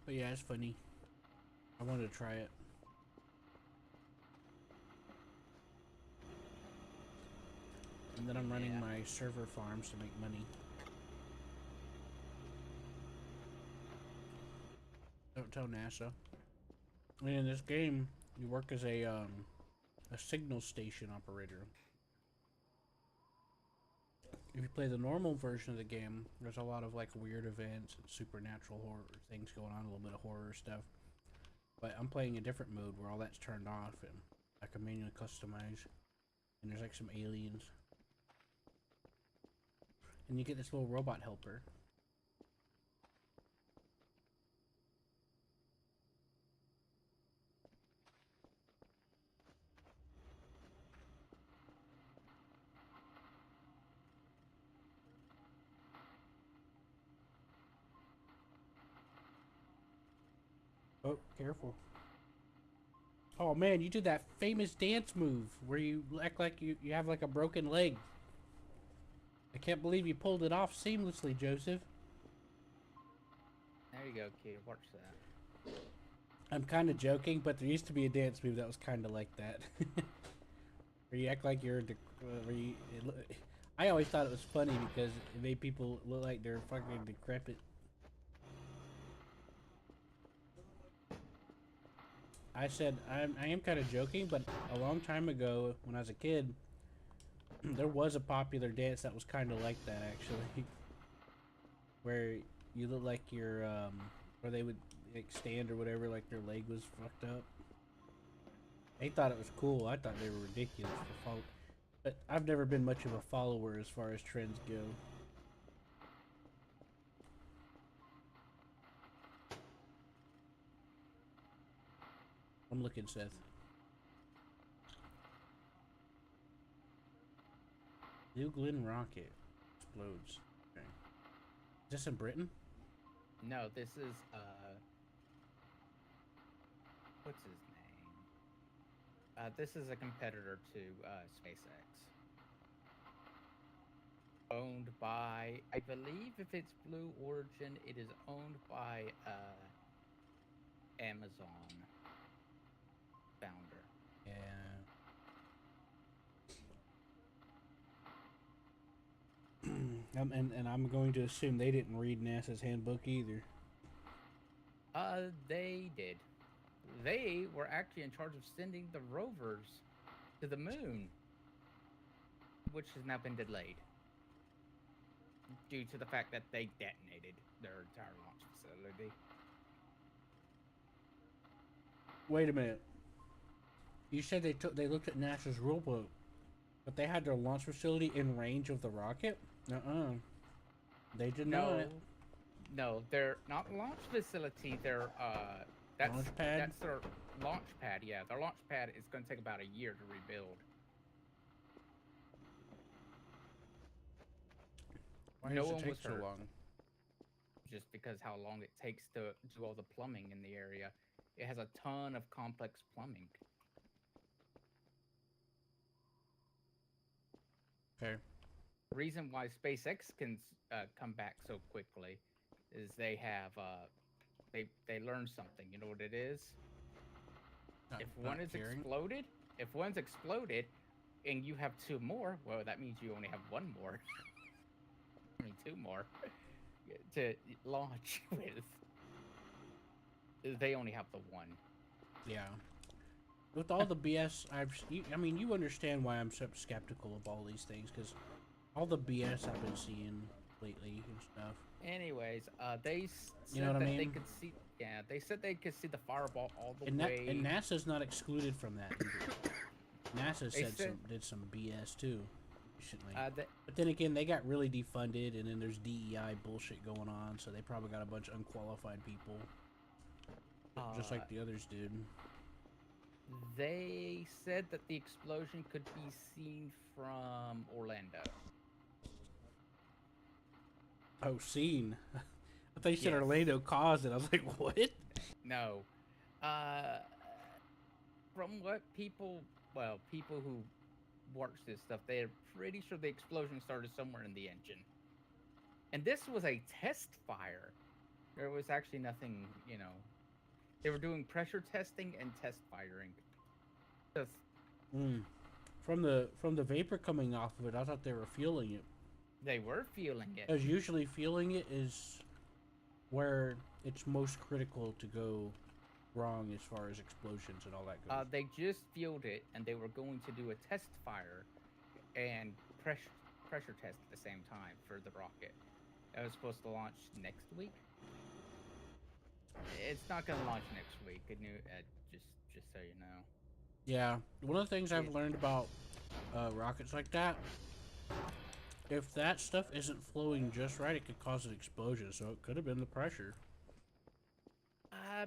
But yeah, it's funny. I wanted to try it. And then I'm running my server farms to make money. Don't tell NASA. And in this game, you work as a signal station operator. If you play the normal version of the game, there's a lot of like weird events and supernatural horror things going on, a little bit of horror stuff. But I'm playing a different mode where all that's turned off and I can manually customize. And there's like some aliens. And you get this little robot helper. Oh, careful. Oh man, you did that famous dance move where you act like you have like a broken leg. I can't believe you pulled it off seamlessly, Joseph. There you go, kid. Watch that. I'm kind of joking, but there used to be a dance move that was kind of like that. Where you act like you're... I always thought it was funny because it made people look like they're fucking decrepit. I said, I am kind of joking, but a long time ago, when I was a kid, there was a popular dance that was kind of like that, actually. Where you look like you're, where they would like stand or whatever, like their leg was fucked up. They thought it was cool. I thought they were ridiculous for follow. But I've never been much of a follower as far as trends go. I'm looking, Seth. New Glen rocket explodes. Okay. Is this in Britain? No, this is what's his name? This is a competitor to SpaceX. Owned by, I believe, if it's Blue Origin, it is owned by Amazon founder. Yeah. And I'm going to assume they didn't read NASA's handbook either. They did. They were actually in charge of sending the rovers to the moon, which has now been delayed due to the fact that they detonated their entire launch facility. Wait a minute. You said they looked at NASA's rulebook, but they had their launch facility in range of the rocket? They did not. No, they're not launch facility. They're Launch pad? That's their launch pad. Yeah, their launch pad is going to take about a year to rebuild. Why No does one it take was so hurt. long? Just because how long it takes to do all the plumbing in the area. It has a ton of complex plumbing. Okay. The reason why SpaceX can come back so quickly is they have they learned something. You know what it is? If one is exploded, and you have two more, well, that means you only have one more. I mean, two more to launch with. They only have the one. Yeah. With all the BS, I mean, you understand why I'm so skeptical of all these things, because all the BS I've been seeing lately and stuff. Anyways, they You know said what I that mean? they could see. Yeah, they said they could see the fireball all the And way. and NASA's not excluded from that either. NASA said- did some BS too, recently. That But then again, they got really defunded, and then there's DEI bullshit going on, so they probably got a bunch of unqualified people, just like the others did. They said that the explosion could be seen from Orlando. Oh, seen. I thought you said Yes. Orlando caused it. I was like, what? No. From what people who watch this stuff, they're pretty sure the explosion started somewhere in the engine. And this was a test fire. There was actually nothing, They were doing pressure testing and test firing. Just, From the vapor coming off of it, I thought they were fueling it. they were feeling it. Because usually fueling it is where it's most critical to go wrong as far as explosions and all that goes. They just fueled it, and they were going to do a test fire and pressure test at the same time for the rocket. That was supposed to launch next week. It's not going to launch next week. Just so you know. Yeah, one of the things I've learned about rockets like that, if that stuff isn't flowing just right, it could cause an explosion. So it could have been the pressure.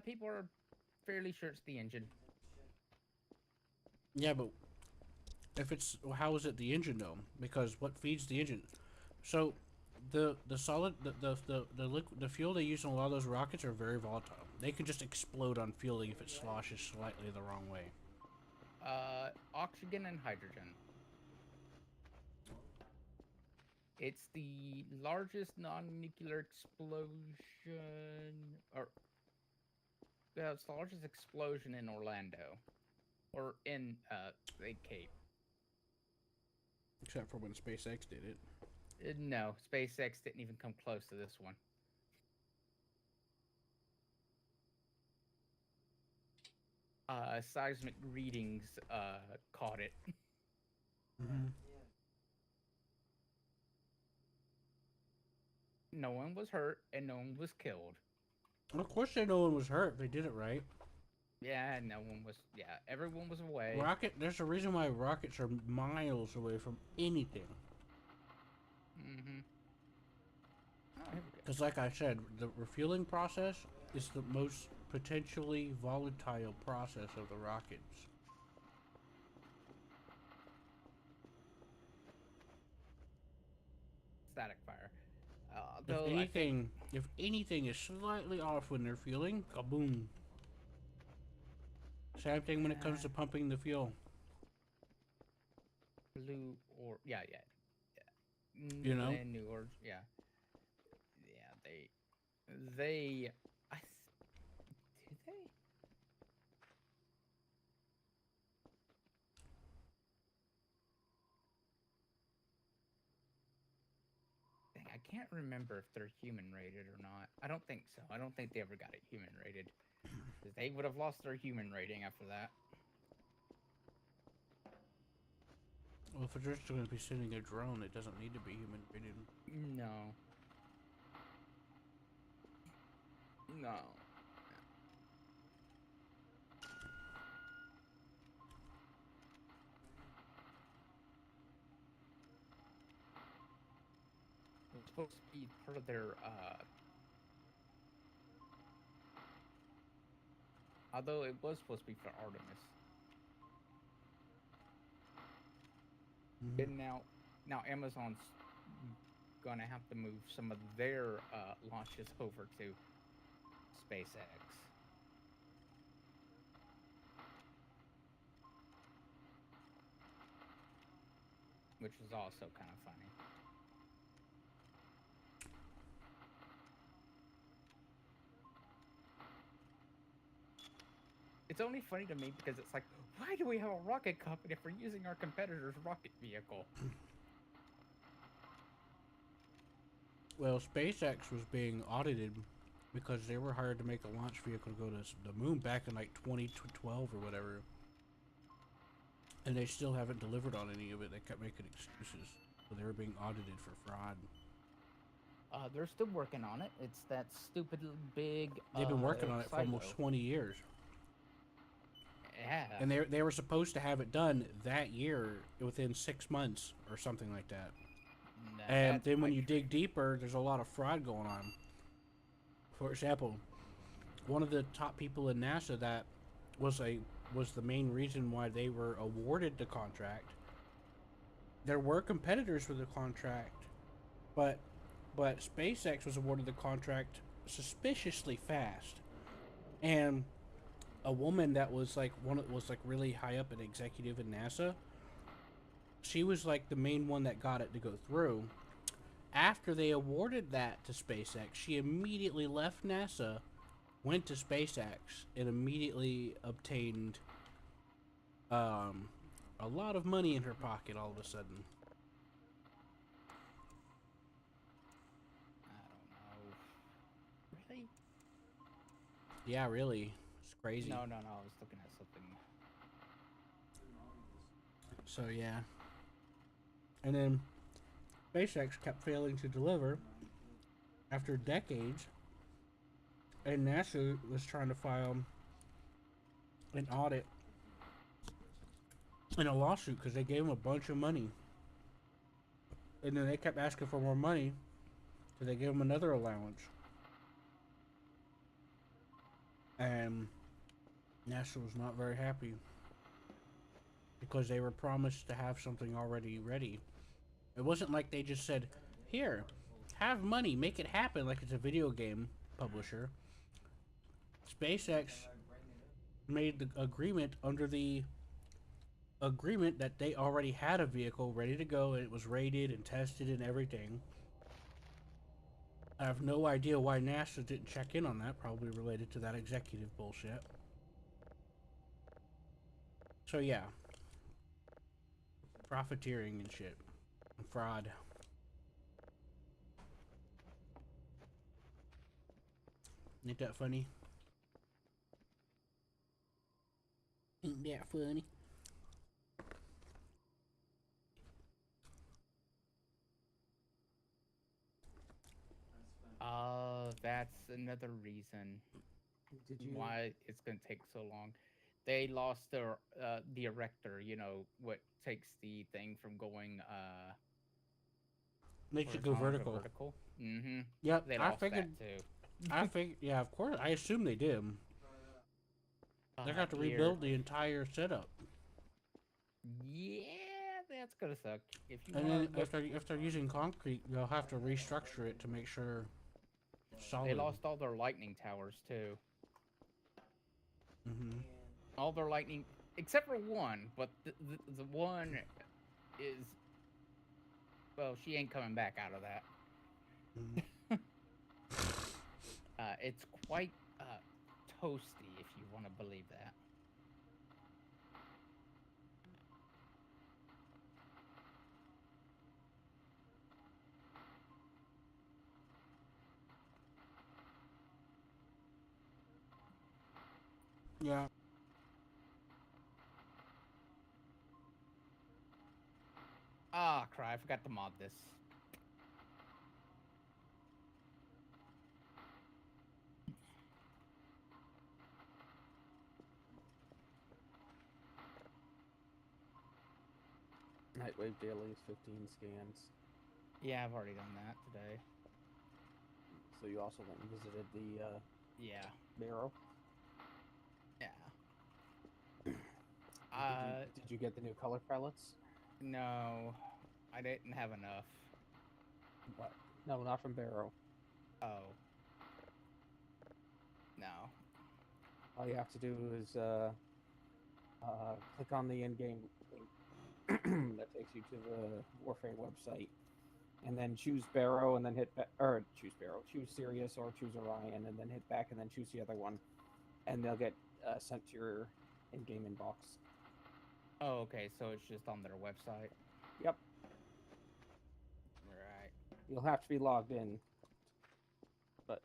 People are fairly sure it's the engine. Yeah, but how is it the engine though? Because what feeds the engine? So the fuel they use in a lot of those rockets are very volatile. They can just explode on fueling if it sloshes slightly the wrong way. Oxygen and hydrogen. It's the largest non-nuclear explosion, it's the largest explosion in Orlando, or in the Cape. Except for when SpaceX did it. No, SpaceX didn't even come close to this one. Seismic readings caught it. Mm-hmm. No one was hurt and no one was killed. Of course, no one was hurt. They did it right. Yeah, no one was. Yeah, everyone was away. There's a reason why rockets are miles away from anything. Mm-hmm. Because, like I said, the refueling process is the most potentially volatile process of the rockets. Static fire. If anything is slightly off when they're fueling, kaboom. Same thing when it comes to pumping the fuel. Blue or yeah. You know? New or yeah. They. Did they? Dang can't remember if they're human rated or not. I don't think so. I don't think they ever got it human rated. 'Cause they would have lost their human rating after that. Well, if it's just going to be sending a drone, it doesn't need to be human rated. No. No. It was supposed to be part of their, although it was supposed to be for Artemis. And now Amazon's gonna have to move some of their launches over to SpaceX. Which is also kind of funny. It's only funny to me because it's like, why do we have a rocket company if we're using our competitor's rocket vehicle? Well, SpaceX was being audited because they were hired to make a launch vehicle to go to the moon back in like 2012 or whatever. And they still haven't delivered on any of it. They kept making excuses. So they were being audited for fraud. They're still working on it. It's that stupid big. They've been working on it for almost silo. 20 years. Yeah. And they were supposed to have it done that year within 6 months or something like that. And then when you dig deeper, there's a lot of fraud going on. For example, one of the top people in NASA that was the main reason why they were awarded the contract. There were competitors for the contract, but SpaceX was awarded the contract suspiciously fast. And a woman that was like really high up, an executive in NASA, she was like the main one that got it to go through. After they awarded that to SpaceX, she immediately left NASA, went to SpaceX, and immediately obtained a lot of money in her pocket all of a sudden. I don't know. Really? Yeah, really. It's crazy. No. I was looking at something. So yeah. And then SpaceX kept failing to deliver after decades, and NASA was trying to file an audit and a lawsuit because they gave them a bunch of money. And then they kept asking for more money, so they gave them another allowance. And NASA was not very happy because they were promised to have something already ready. It wasn't like they just said, here, have money, make it happen, like it's a video game publisher. SpaceX made the agreement under the agreement that they already had a vehicle ready to go, and it was rated and tested and everything. I have no idea why NASA didn't check in on that, probably related to that executive bullshit. So yeah. Profiteering and shit. And fraud. Ain't that funny? Ain't that funny? That's another reason Did you? why it's gonna take so long. They lost their the erector, you know, what takes the thing from going Makes it go horizontal to vertical. Mm-hmm. Yep, They I lost figured. that too. Yeah, of course. I assume they did. They have to rebuild the entire setup. Yeah, that's gonna suck. If you And want, then if they're using concrete, they'll have to restructure it to make sure it's solid. they lost all their lightning towers too. Mm-hmm. All their lightning, except for one, but the one is, well, she ain't coming back out of that. Mm-hmm. It's quite toasty, if you want to believe that. Yeah. Ah, cry! I forgot to mod this. Nightwave Daily is 15 scans. Yeah, I've already done that today. So you also went and visited the Yeah. Barrow. Yeah. Did you get the new color palettes? No, I didn't have enough. What? No, not from Barrow. Oh. No. All you have to do is click on the in-game link that takes you to the Warframe website, and then choose Barrow, and then choose Barrow, choose Sirius, or choose Orion, and then hit back, and then choose the other one, and they'll get sent to your in-game inbox. Oh, okay. So it's just on their website. Yep. Right. You'll have to be logged in, but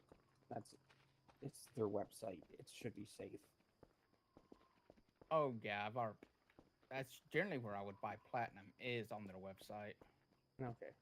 it's their website. It should be safe. Oh yeah, that's generally where I would buy platinum is on their website. Okay.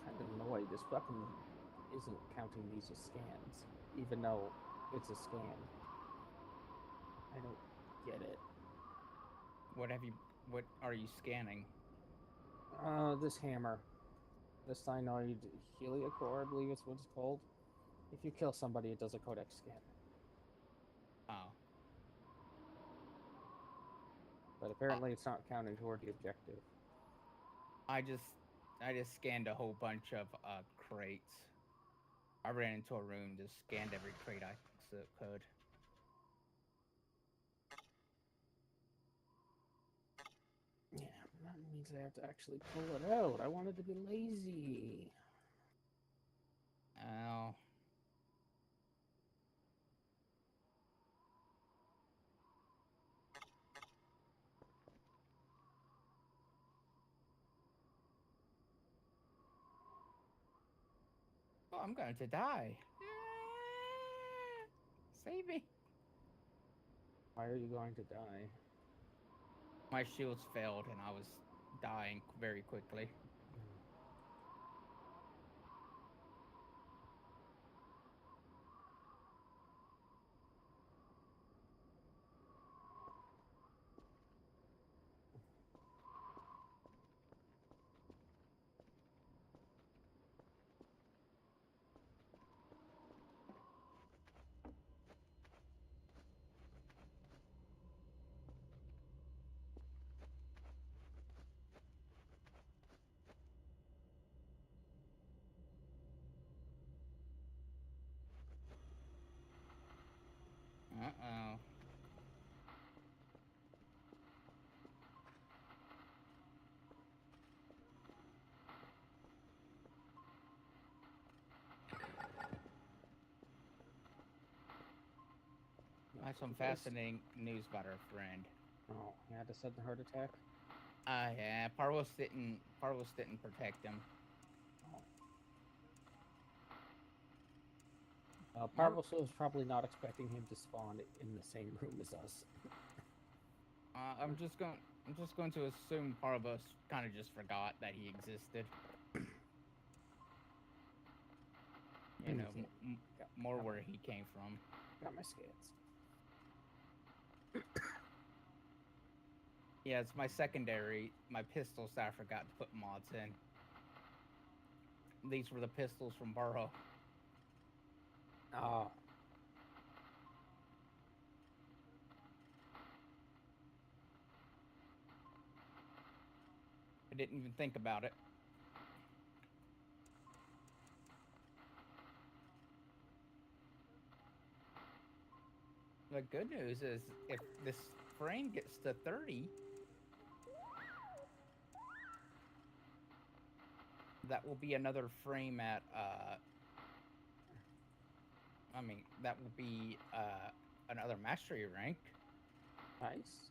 Kind of annoyed. This weapon isn't counting these as scans, even though it's a scan. I don't get it. What are you scanning? This hammer. The Cyanoid Heliocore, I believe it's what it's called. If you kill somebody, it does a codex scan. Oh. But apparently it's not counting toward the objective. I just scanned a whole bunch of crates. I ran into a room, just scanned every crate I could. Yeah, that means I have to actually pull it out. I wanted to be lazy. Oh. Oh, I'm going to die. Save me. Why are you going to die? My shields failed and I was dying very quickly. Uh-oh. I have some fascinating news about our friend. Oh, he had a sudden heart attack? Yeah, Parvos didn't protect him. Parvos was probably not expecting him to spawn in the same room as us. I'm just going to assume Parvos kind of just forgot that he existed. You know, more where he came from. Got my scans. Yeah, it's my secondary, my pistols that I forgot to put mods in. These were the pistols from Burrow. Ah. I didn't even think about it. The good news is if this frame gets to 30, That will be another frame at that will be another mastery rank. Nice.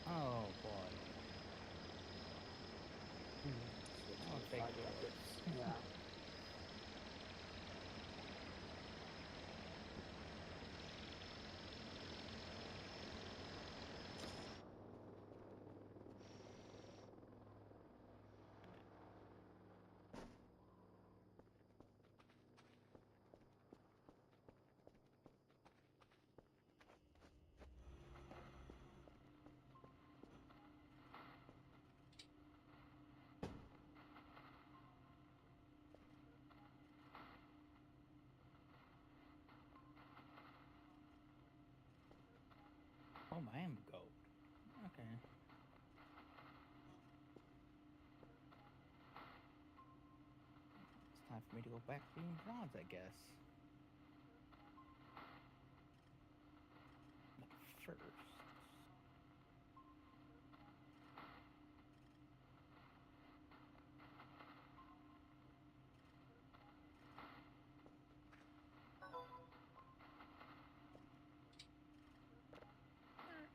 Oh boy. I'll take yours. Yeah. Oh, I am gold. Okay. It's time for me to go back to being bronze, I guess. But first.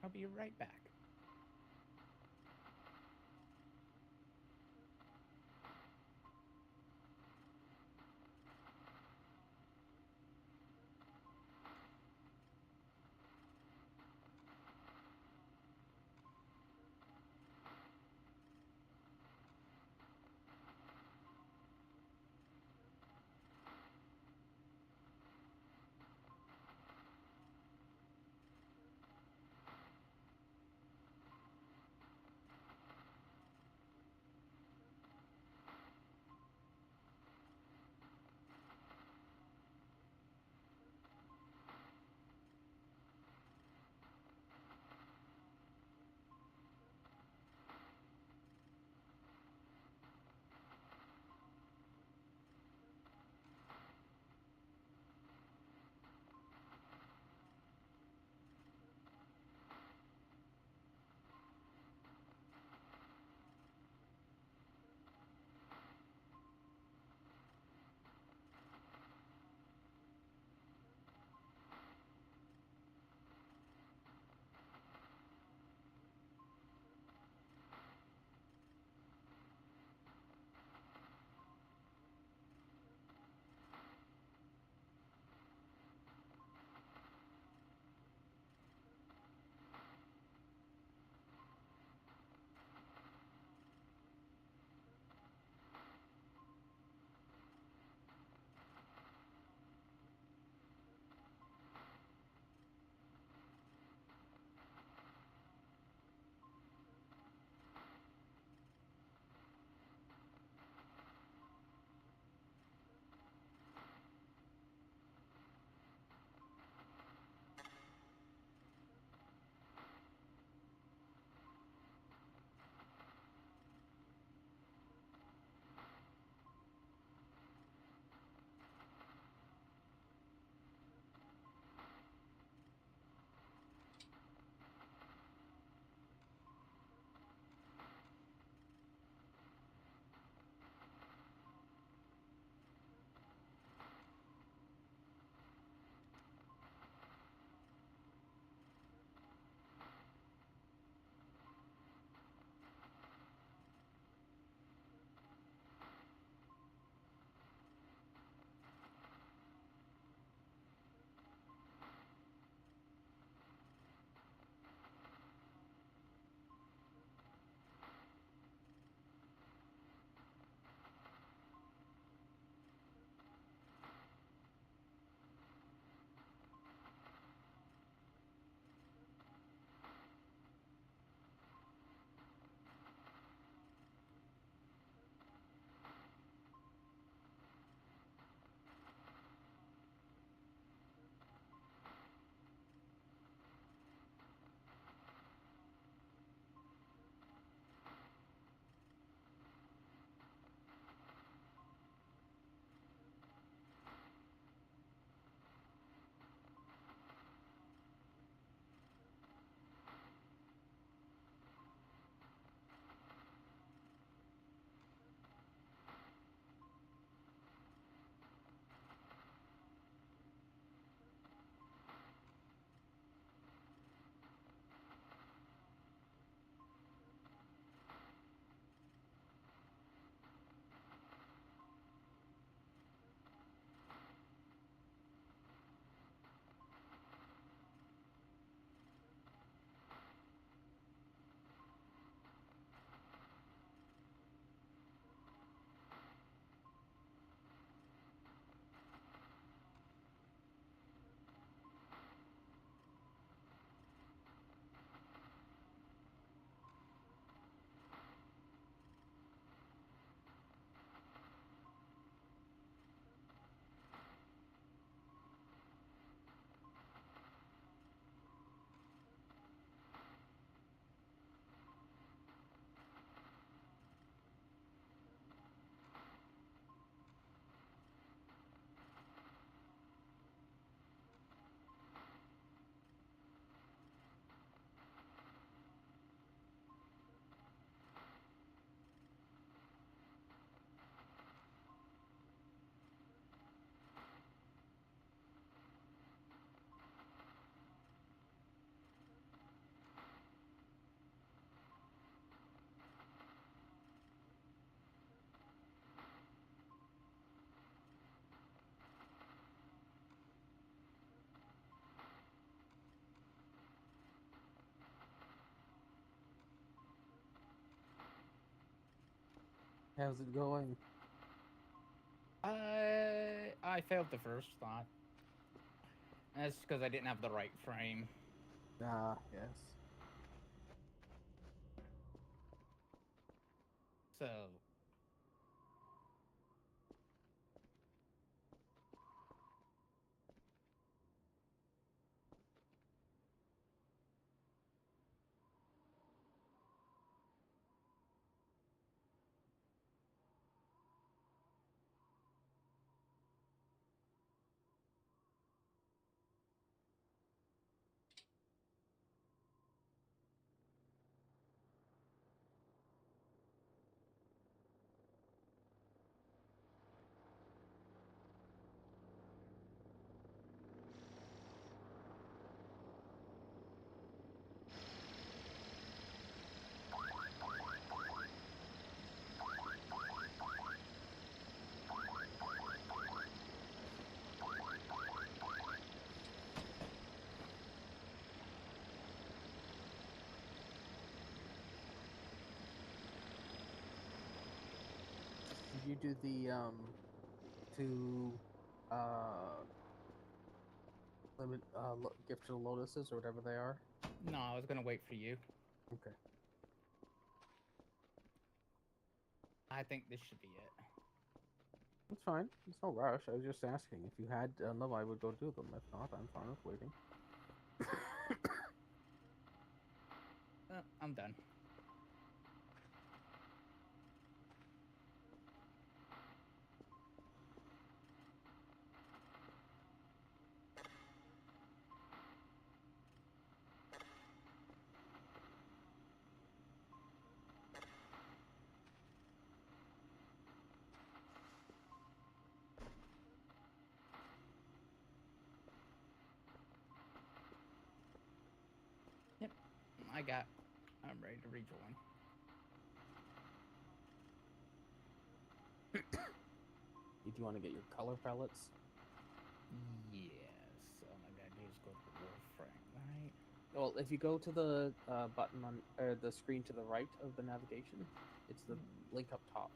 I'll be right back. How's it going? I failed the first thought. That's because I didn't have the right frame. Ah, yes. So Did you do the two limit gift to the lotuses or whatever they are? no, I was gonna wait for you. Okay. I think this should be it. That's fine. It's no rush. I was just asking. If you had them, I would go do them. If not, I'm fine with waiting. I'm done. Yep, I'm ready to rejoin. Did you want to get your color palettes? Yes. All I gotta do is go to Warframe, right? Well, if you go to the button on or the screen to the right of the navigation, it's the link up top.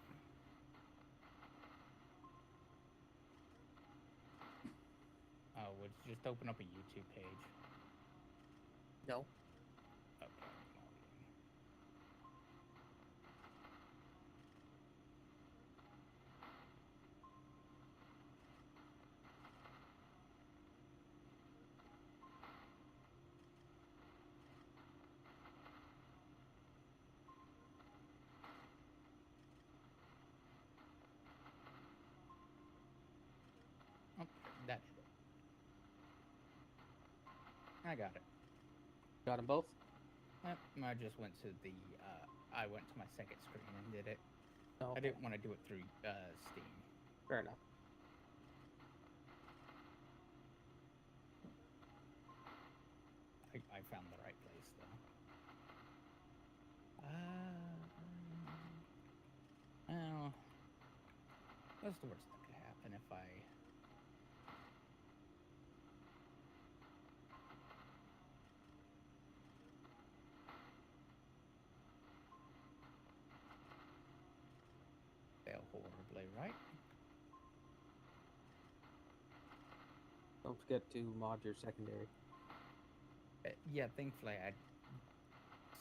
Oh, would you just open up a YouTube page? No. Okay. Well, oh, that did it. I got it. Got them both? Yep, I just went to the. I went to my second screen and did it. Oh, I didn't want to do it through Steam. Fair enough. I found the right place though. Well, what's the worst that could happen if I? Fail horribly, right? Don't forget to mod your secondary. Yeah, thankfully I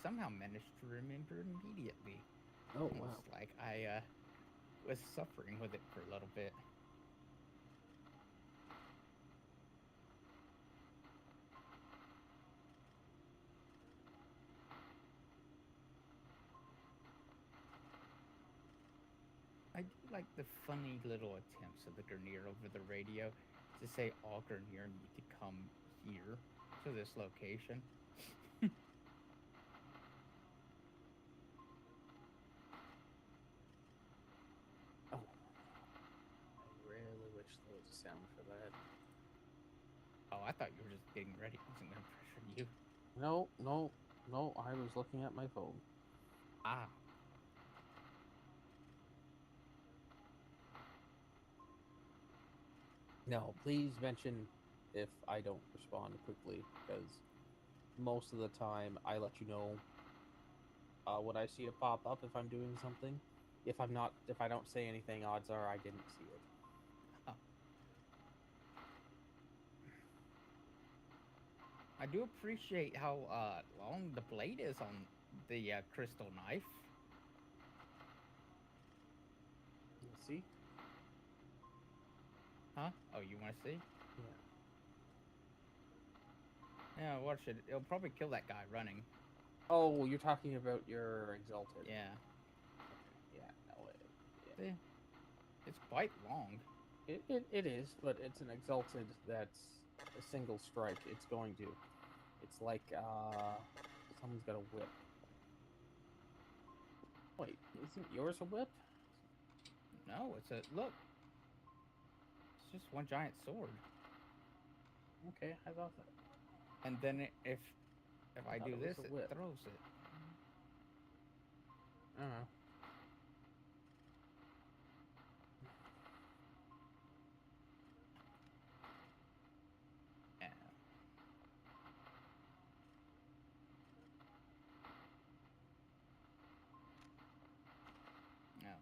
somehow managed to remember immediately. Oh, wow. Almost like I was suffering with it for a little bit. I do like the funny little attempts of the Grenier over the radio to say all Grenier need to come here to this location. Oh. I really wish there was a sound for that. Oh, I thought you were just getting ready. I wasn't going to pressure you. No, no, no. I was looking at my phone. Ah. No, please mention if I don't respond quickly, because most of the time I let you know when I see it pop up if I'm doing something. if I don't say anything, odds are I didn't see it. Oh. I do appreciate how long the blade is on the crystal knife. You see? Huh? Oh, you want to see? Yeah. Yeah, watch it. It'll probably kill that guy running. Oh, you're talking about your exalted. Yeah. Okay. Yeah. No. See? It's quite long. It is, but it's an exalted that's a single strike. It's going to. It's like someone's got a whip. Wait, isn't yours a whip? No, it's a look. It's just one giant sword. Okay, I thought that. And then if I thought do it was this, a it whip. throws it. I don't know. Yeah. No.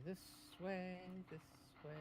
This way, this way.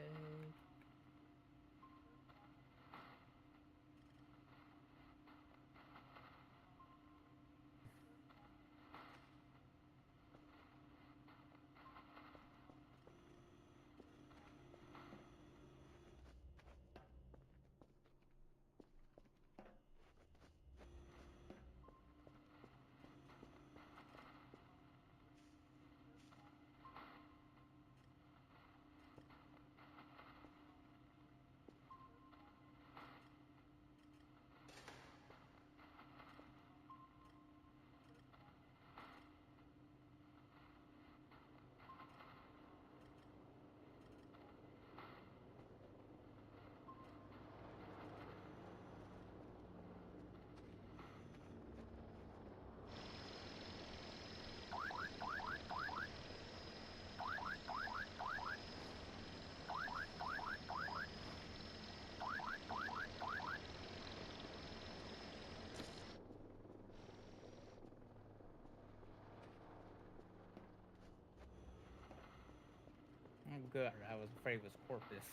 Oh, good. I was afraid it was Corpus.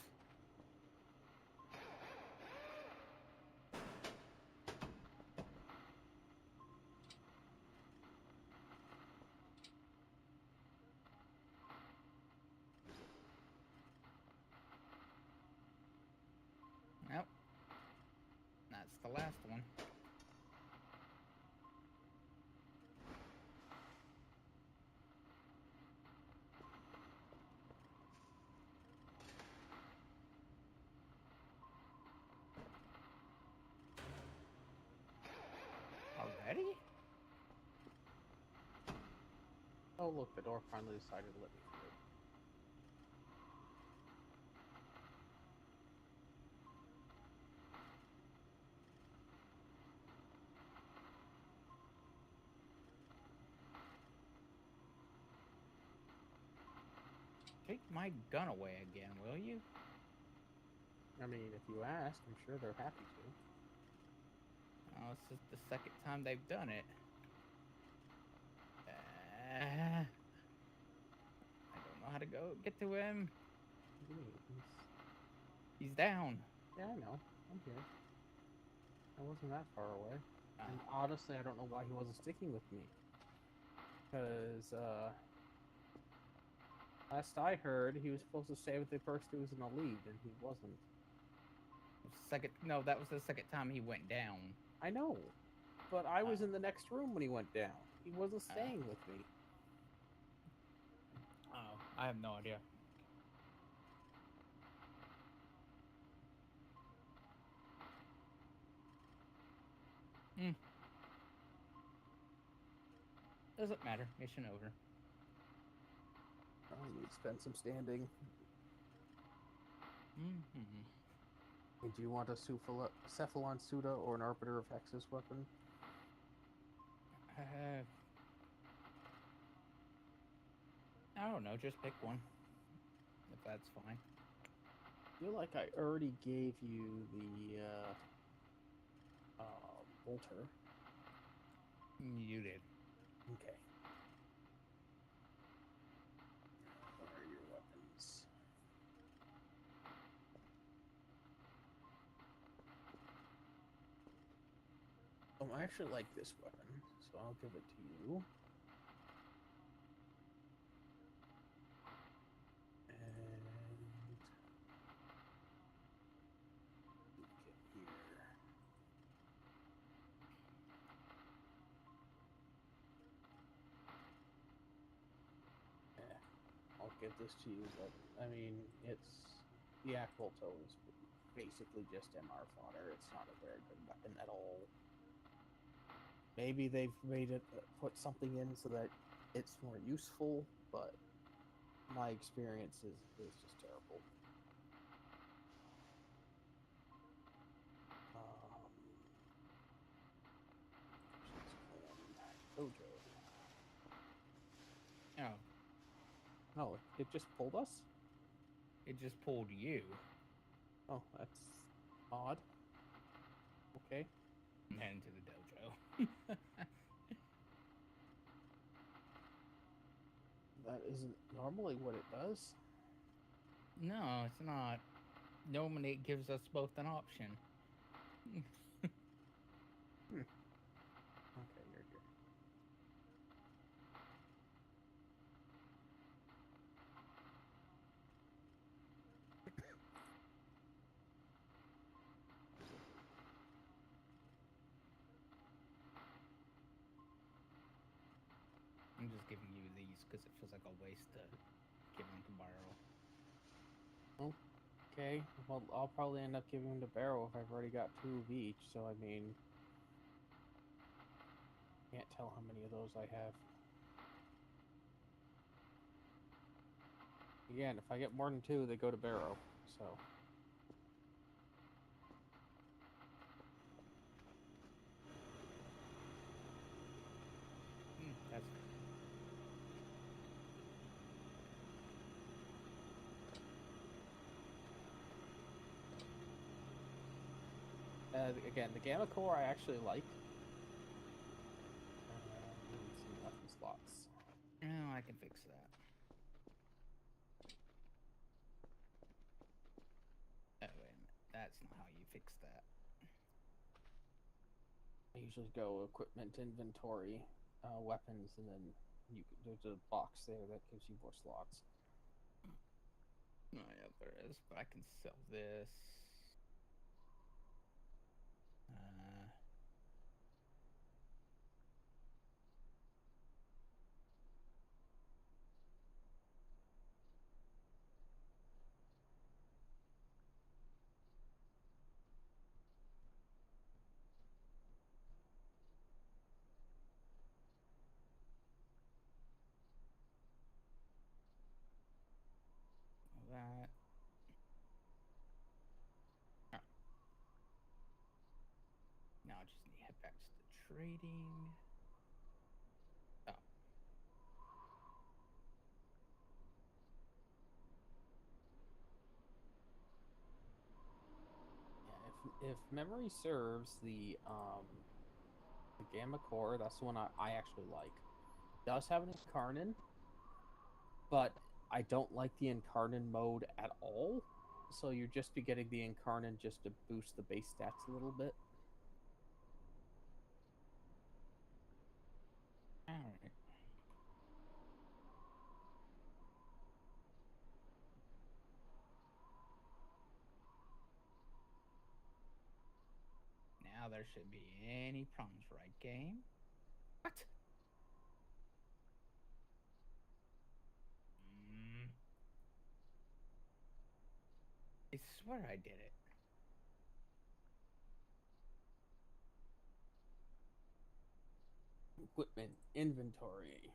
Nope. That's the last one. Already? Oh, look, the door finally decided to let me through. Take my gun away again, will you? I mean, if you ask, I'm sure they're happy to. Oh, this is the second time they've done it. I don't know how to go get to him. What do you mean? He's down. Yeah, I know. I'm here. I wasn't that far away. Ah. And honestly, I don't know why he wasn't sticking with me. Because, last I heard, he was supposed to stay with the person who was in the lead, and he wasn't. No, that was the second time he went down. I know. But I was in the next room when he went down. He wasn't staying with me. Oh, I have no idea. Doesn't matter. Mission over. I need to spend some standing. Mm-hmm. Do you want a Cephalon Suda or an Arbiter of Hexus weapon? I don't know. Just pick one. If that's fine. I feel like I already gave you the bolter. You did. Okay. What are your weapons? I actually like this weapon, so I'll give it to you. And get here. Yeah, I'll give this to you, but I mean, it's the Aqualto is basically just MR fodder. It's not a very good weapon at all. Maybe they've made it put something in so that it's more useful, but my experience is just terrible. Dojo. Oh, Oh, it just pulled us? it just pulled you. Oh, that's odd. Okay. Head into the dojo. That isn't normally what it does. No, it's not. Normally it gives us both an option. Okay, you're here. I'm just giving you these because it feels like a waste to give them to Barrow. Okay, well, I'll probably end up giving him to Barrow if I've already got 2 of each, so I mean... Can't tell how many of those I have. Again, if I get more than 2, they go to Barrow, so... That's Again, the Gamma Core I actually like. Need some weapon slots. Oh, I can fix that. Oh, wait a minute. That's not how you fix that. I usually go equipment inventory, weapons, and then there's a box there that gives you more slots. Oh, yeah, there is, but I can sell this. That. Oh. Now I just need to head back to the trading. Oh. Yeah, if memory serves, the Gamma Core, that's the one I actually like. It does have an Incarnon, but I don't like the Incarnon mode at all. So you'd just be getting the Incarnon just to boost the base stats a little bit. Alright. Now there shouldn't be any problems, right, game? What? I swear I did it. Equipment inventory.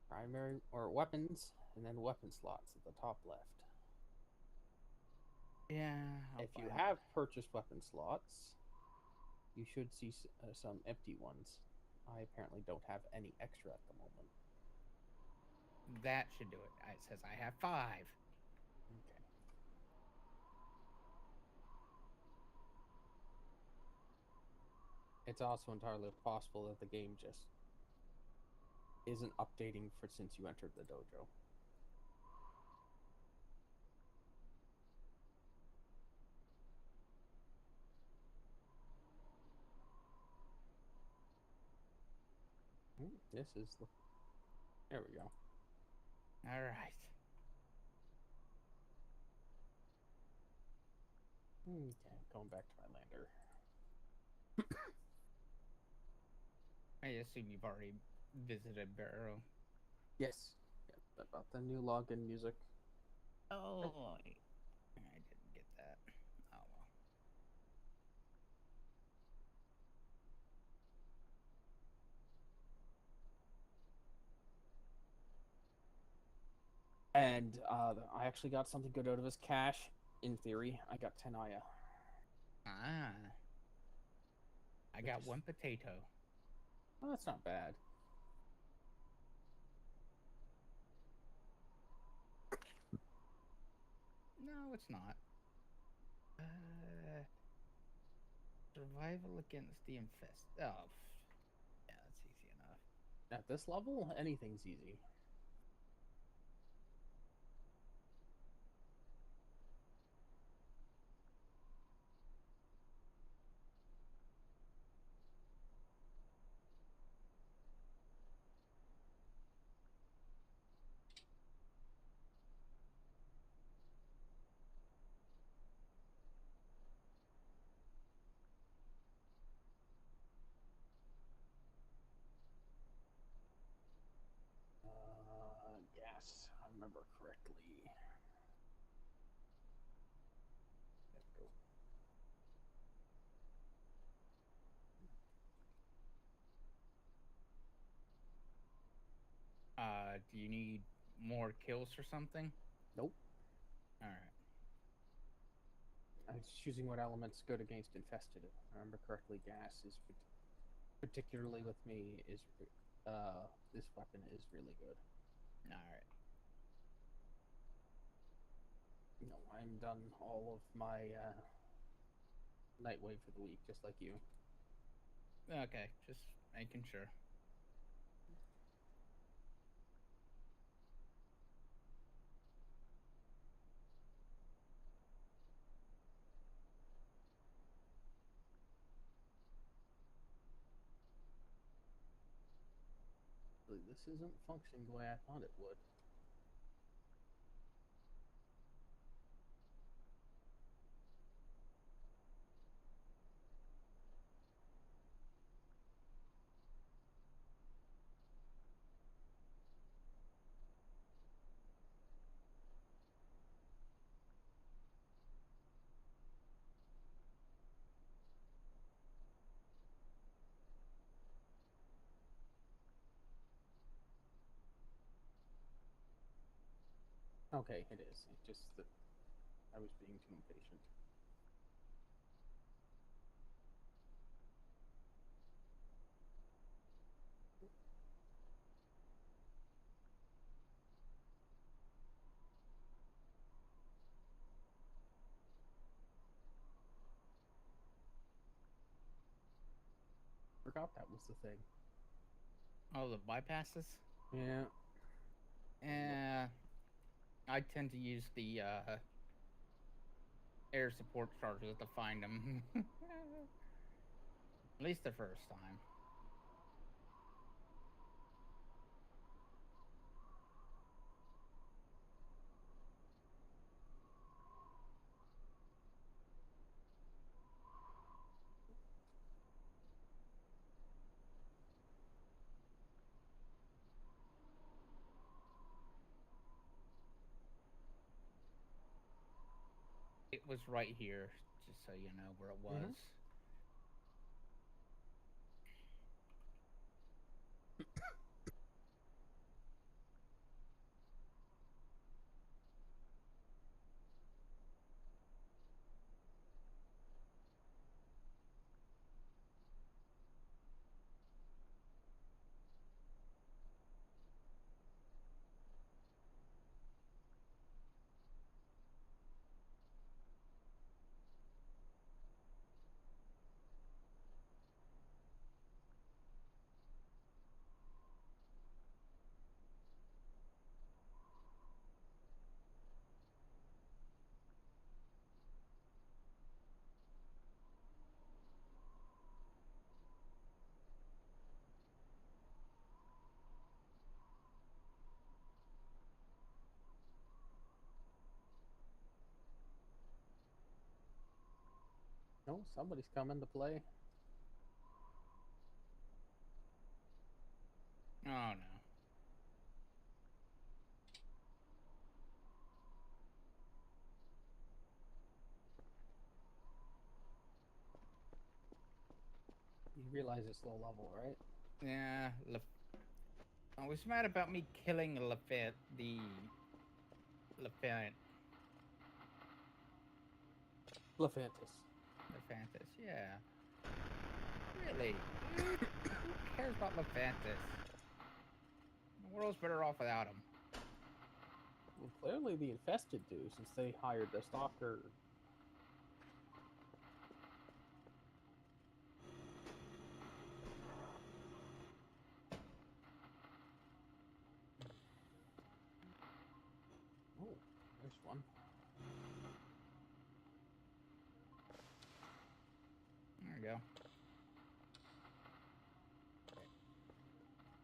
Primary or weapons, and then weapon slots at the top left. Yeah. If you have purchased weapon slots, you should see some empty ones. I apparently don't have any extra at the moment. That should do it. It says I have 5. Okay. It's also entirely possible that the game just isn't updating for since you entered the dojo. This is the. There we go. All right. Okay, going back to my lander. I assume you've already visited Barrow. Yes. Yeah, about the new login music. Oh, I didn't get that. Oh well. And I actually got something good out of his cash. In theory, I got 10 Aya. Ah. I got one potato. Well, that's not bad. No, it's not. Survival against the infest. Oh, yeah, that's easy enough. At this level, anything's easy. Yes, I remember correctly. There we go. Do you need more kills or something? Nope. All right. I was choosing what elements good against infested. If I remember correctly, gas is particularly with me is this weapon is really good. All right. You know, I'm done all of my night wave for the week, just like you. Okay, just making sure. This isn't functioning the way I thought it would. Okay, it is. It's just that I was being too impatient. Forgot that was the thing. Oh, the bypasses? Yeah. I tend to use the air support charges to find them. At least the first time. It was right here, just so you know where it was. Mhm. Oh, somebody's coming to play. Oh no. You realize it's low level, right? Yeah. I was mad about me killing Lafayette. Lefantis. Lephantis. Yeah. Really? Who cares about Lephantis? The world's better off without him. Well, clearly the infested do, since they hired the stalker. Oh, there's one. There you go.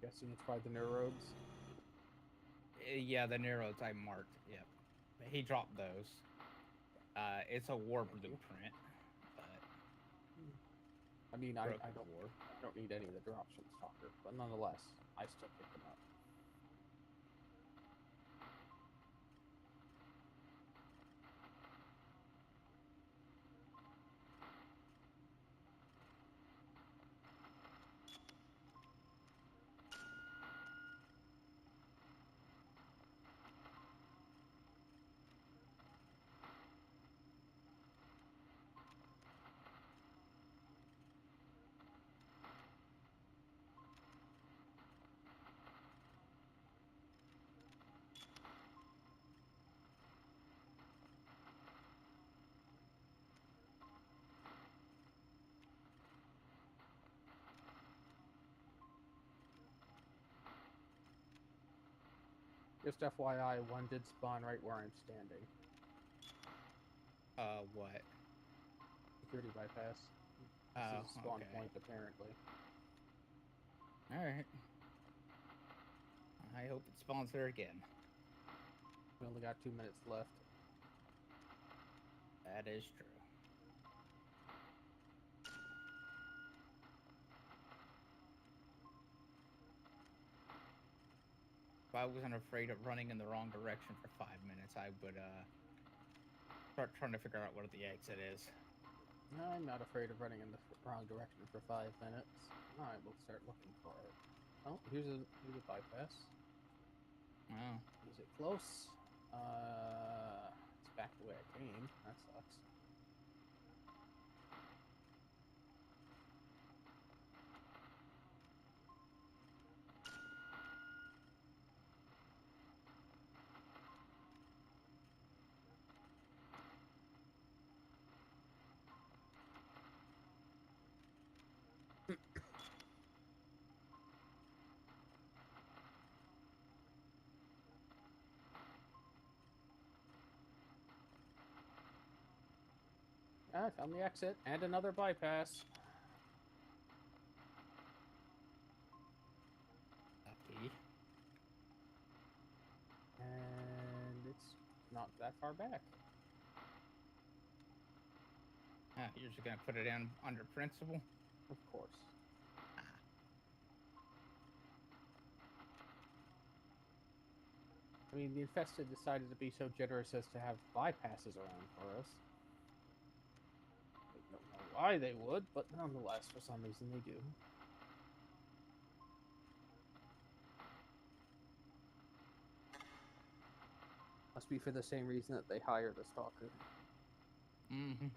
Guessing it's by the neurodes. Yeah, the Neros I marked. Yep. He dropped those. It's a war blueprint, but I mean, I broken don't war. I don't need any of the drops from stalker, but nonetheless, I still pick them up. Just FYI, one did spawn right where I'm standing. What? Security bypass. This Oh, is a spawn okay. point, apparently. All right. I hope it spawns there again. We only got 2 minutes left. That is true. If I wasn't afraid of running in the wrong direction for 5 minutes, I would start trying to figure out what the exit is. I'm not afraid of running in the wrong direction for 5 minutes. Alright, we'll start looking for it. Oh, here's a bypass. Oh. Is it close? It's back the way I came. That sucks. I found the exit and another bypass. Lucky. And it's not that far back. You're just gonna put it in under principle? Of course. I mean, the infested decided to be so generous as to have bypasses around for us. I don't know why they would, but nonetheless, for some reason they do. Must be for the same reason that they hired a stalker. Mm-hmm.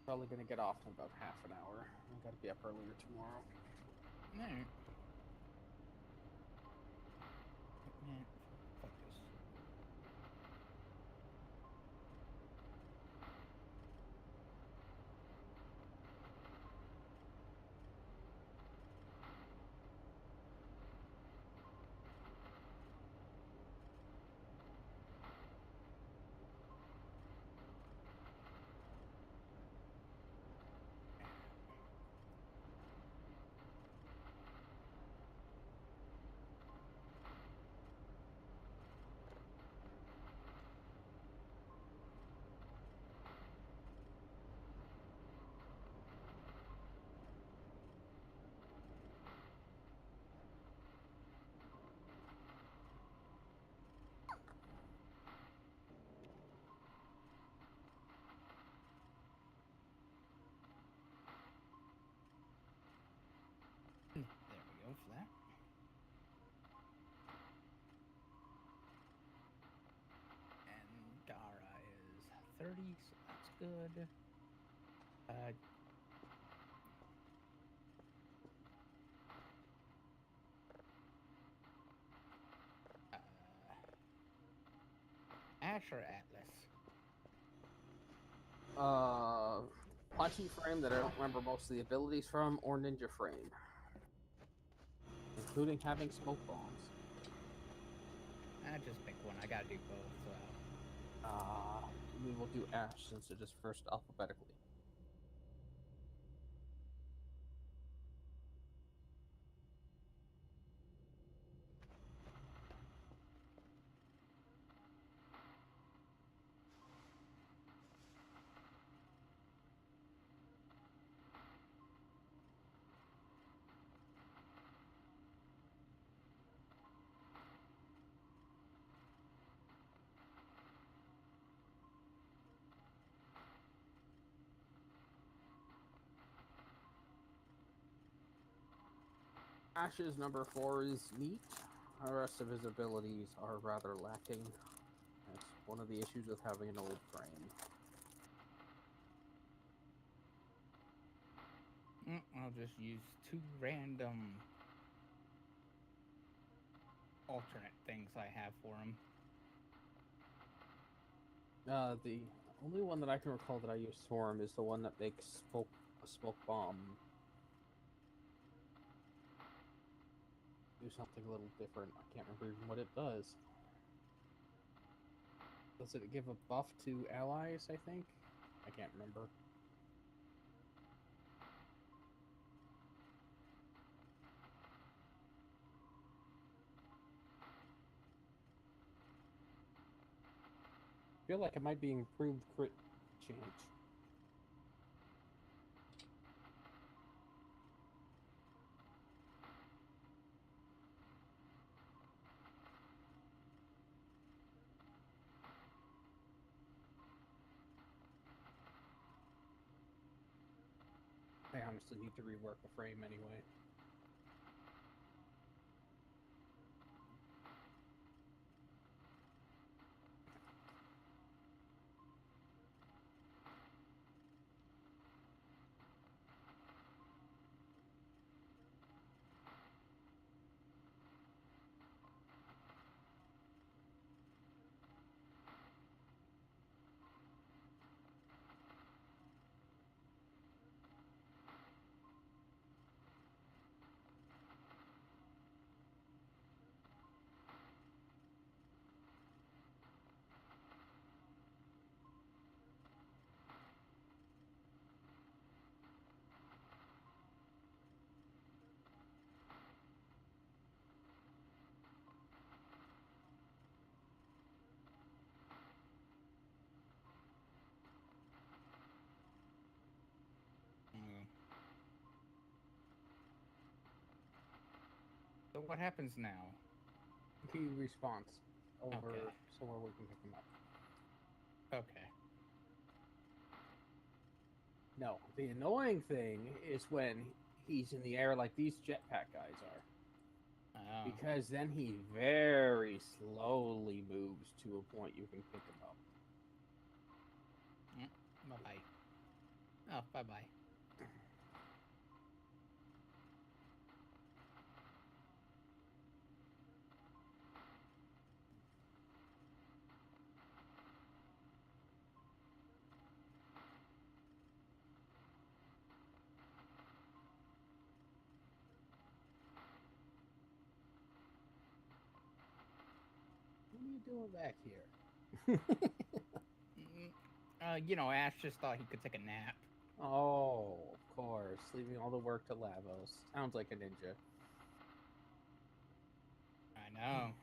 Probably gonna get off in about half an hour. I gotta be up earlier tomorrow. Alright. 30, so that's good. Uh, Ash or Atlas? Punchy frame that I don't remember most of the abilities from, or ninja frame, including having smoke bombs. I just pick one. I gotta do both. So. We will do Ash since it is first alphabetically. Ash's number 4 is neat. The rest of his abilities are rather lacking. That's one of the issues with having an old frame. I'll just use 2 random alternate things I have for him. The only one that I can recall that I used for him is the one that makes a smoke bomb do something a little different. I can't remember even what it does. Does it give a buff to allies, I think? I can't remember. I feel like it might be improved crit chance. I honestly need to rework the frame anyway. So what happens now? He respawns over Okay. somewhere we can pick him up. Okay. No, the annoying thing is when he's in the air like these jetpack guys are. Oh. Because then he very slowly moves to a point you can pick him up. Bye-bye. Oh, bye-bye. What are you doing back here? You know, Ash just thought he could take a nap. Oh, of course. Leaving all the work to Lavos. Sounds like a ninja. I know.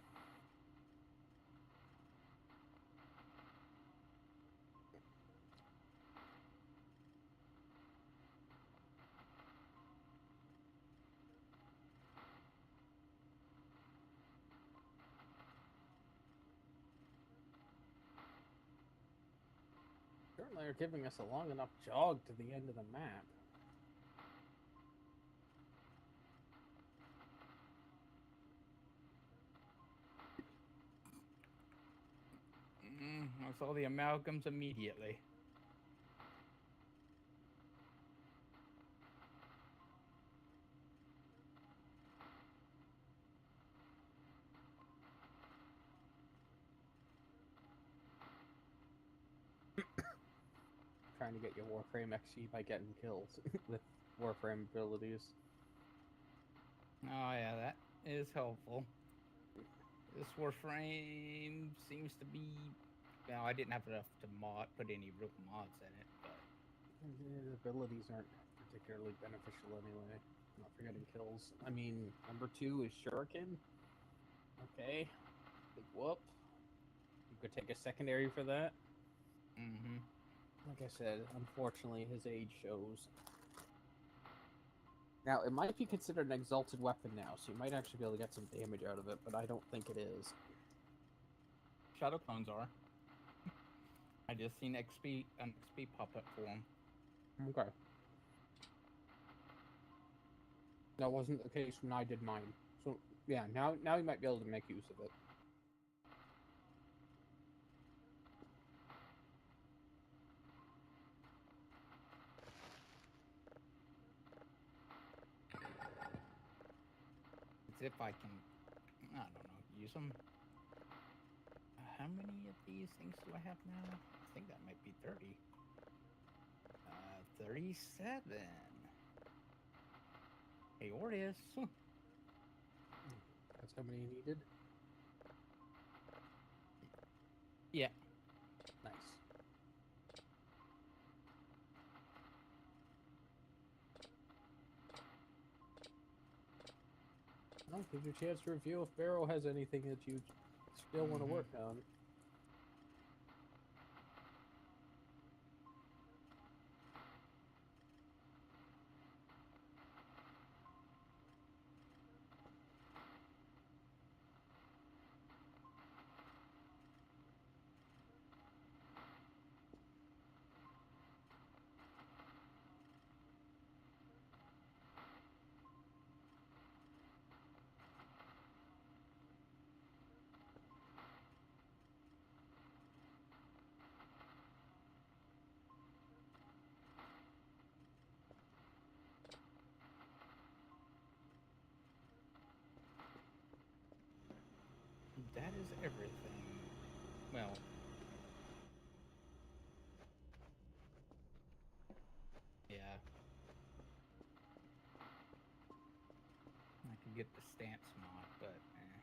Certainly are giving us a long enough jog to the end of the map. I saw the amalgams immediately. Trying to get your Warframe XP by getting kills with Warframe abilities. Oh yeah, that is helpful. This Warframe seems to be. Well, I didn't have enough to put any real mods in it, but The abilities aren't particularly beneficial anyway. Not for getting kills. I mean, number 2 is Shuriken. Okay. Big whoop. You could take a secondary for that. mm-hmm. Like I said, unfortunately, his age shows. Now, it might be considered an exalted weapon now, so you might actually be able to get some damage out of it, but I don't think it is. Shadow clones are. I just seen an XP pop up for him. Okay. That wasn't the case when I did mine. So, yeah, now you might be able to make use of it. It's if I can, I don't know, use them. How many of these things do I have now? I think that might be 30. 37. Aortis. That's how many you needed? Yeah. Nice. Well, gives you a chance to review if Barrow has anything that you still want to work on. That is everything. Well, yeah. I could get the stance mod, but eh.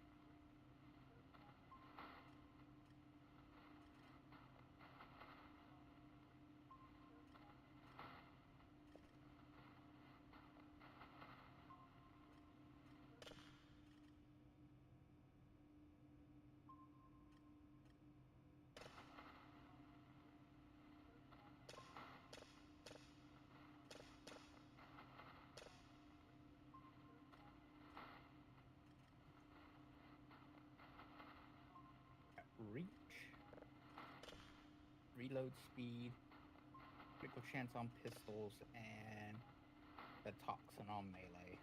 Reach, reload speed, critical chance on pistols, and the toxin on melee.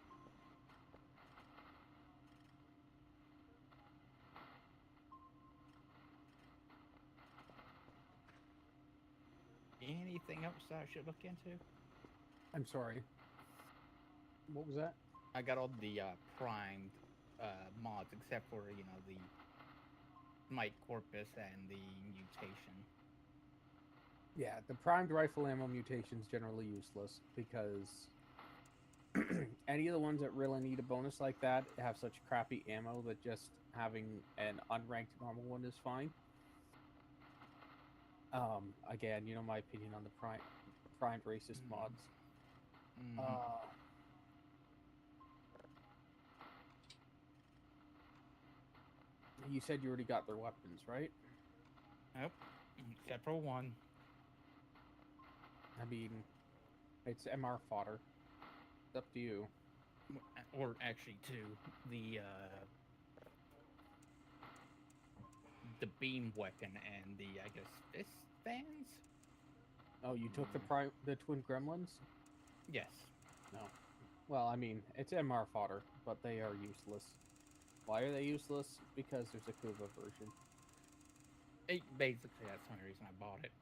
Anything else that I should look into? I'm sorry. What was that? I got all the primed mods except for the Might Corpus and the mutation. Yeah, the primed rifle ammo mutation is generally useless because any of the ones that really need a bonus like that have such crappy ammo that just having an unranked normal one is fine. Again, you know my opinion on the primed racist mods. You said you already got their weapons, right? Yep, except for one. I mean, it's MR fodder. It's up to you. Or actually two. The beam weapon and the, I guess, fist fans? Oh, you took the twin gremlins? Yes. No. Well, I mean, it's MR fodder, but they are useless. Why are they useless? Because there's a Kuva version. Basically, that's the only reason I bought it.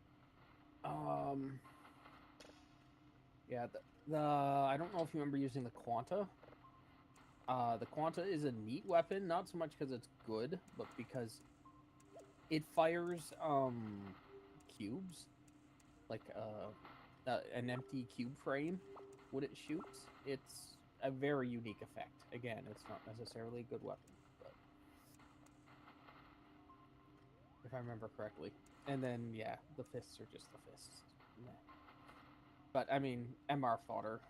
Yeah, the I don't know if you remember using the Quanta. The Quanta is a neat weapon, not so much because it's good, but because it fires cubes, like an empty cube frame when it shoots. It's a very unique effect. Again, it's not necessarily a good weapon, but if I remember correctly. And then yeah, the fists are just the fists. Meh. But I mean, MR fodder.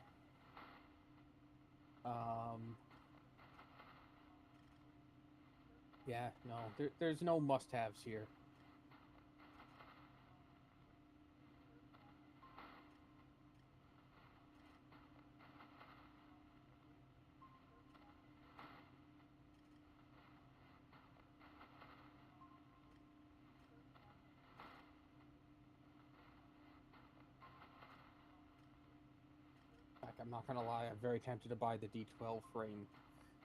Yeah, no, there's no must-haves here. In fact, I'm not gonna lie, I'm very tempted to buy the D12 frame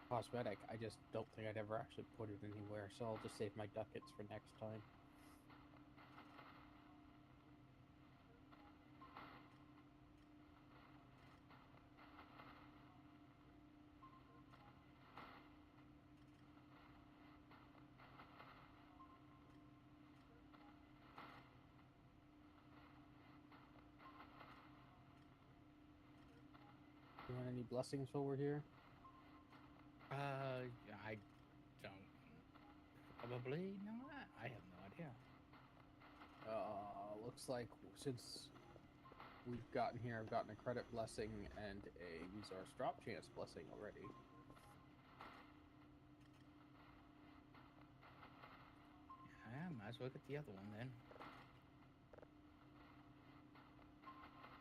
cosmetic. I just don't think I'd ever actually put it anywhere, so I'll just save my ducats for next time. You want any blessings while we're here? I don't. Probably not. I have no idea. Looks like since we've gotten here, I've gotten a credit blessing and a resource drop chance blessing already. Yeah, might as well get the other one then.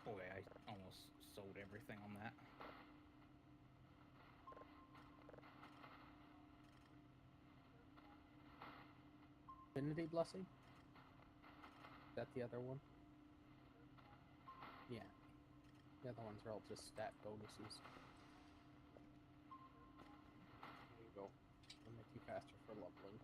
Boy, I almost sold everything on that. Infinity blessing? Is that the other one? Yeah. The other ones are all just stat bonuses. There you go. It'll make you faster for leveling.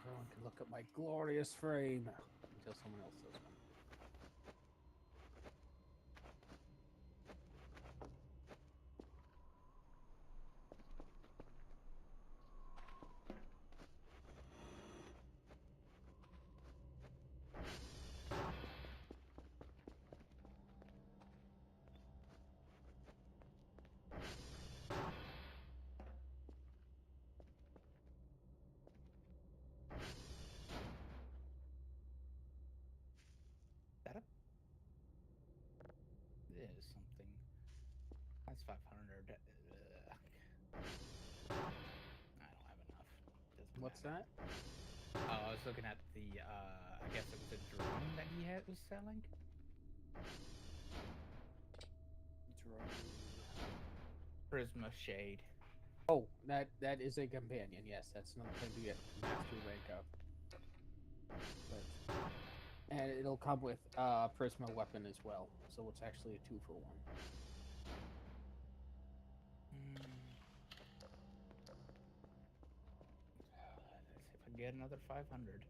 Everyone can look at my glorious frame until someone else does one. That is something. That's 500. I don't have enough. Doesn't What's matter. that? Oh, I was looking at the. I guess it was a drone that he was selling. Drone. Prisma Shade. Oh, that is a companion. Yes, that's another thing to get mastery rank of. But, and it'll come with Prisma weapon as well, so it's actually a 2-for-1. Let's see if I can get another 500.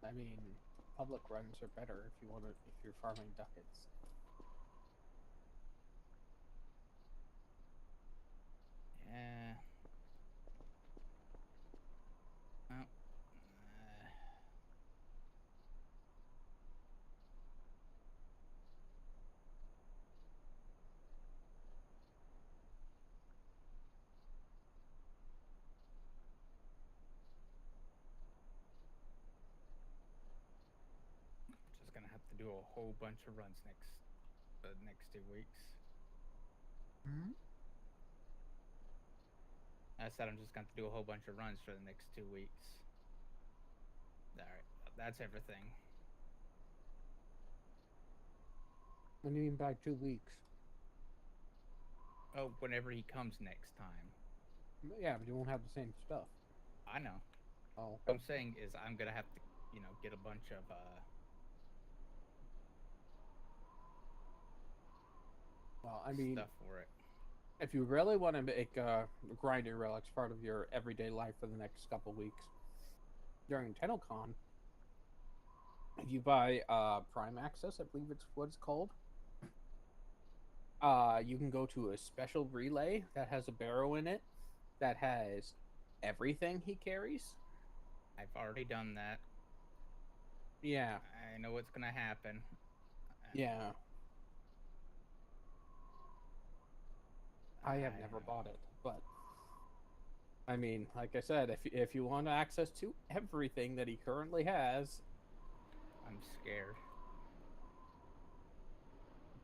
I mean, public runs are better if you're farming ducats. Yeah. Oh. Just gonna have to do a whole bunch of runs next 2 weeks. Hmm? I said I'm just going to do a whole bunch of runs for the next 2 weeks. All right, that's everything. When you mean by 2 weeks? Oh, whenever he comes next time. Yeah, but you won't have the same stuff. I know. Oh, What I'm saying is I'm gonna have to, get a bunch of well, I mean, stuff for it. if you really want to make grinding relics part of your everyday life for the next couple weeks during TennoCon, if you buy Prime Access, I believe it's what it's called, you can go to a special relay that has a barrow in it that has everything he carries. I've already done that. Yeah, I know what's gonna happen. yeah. I have never know. bought it, but I mean, like I said, if you want access to everything that he currently has, I'm scared.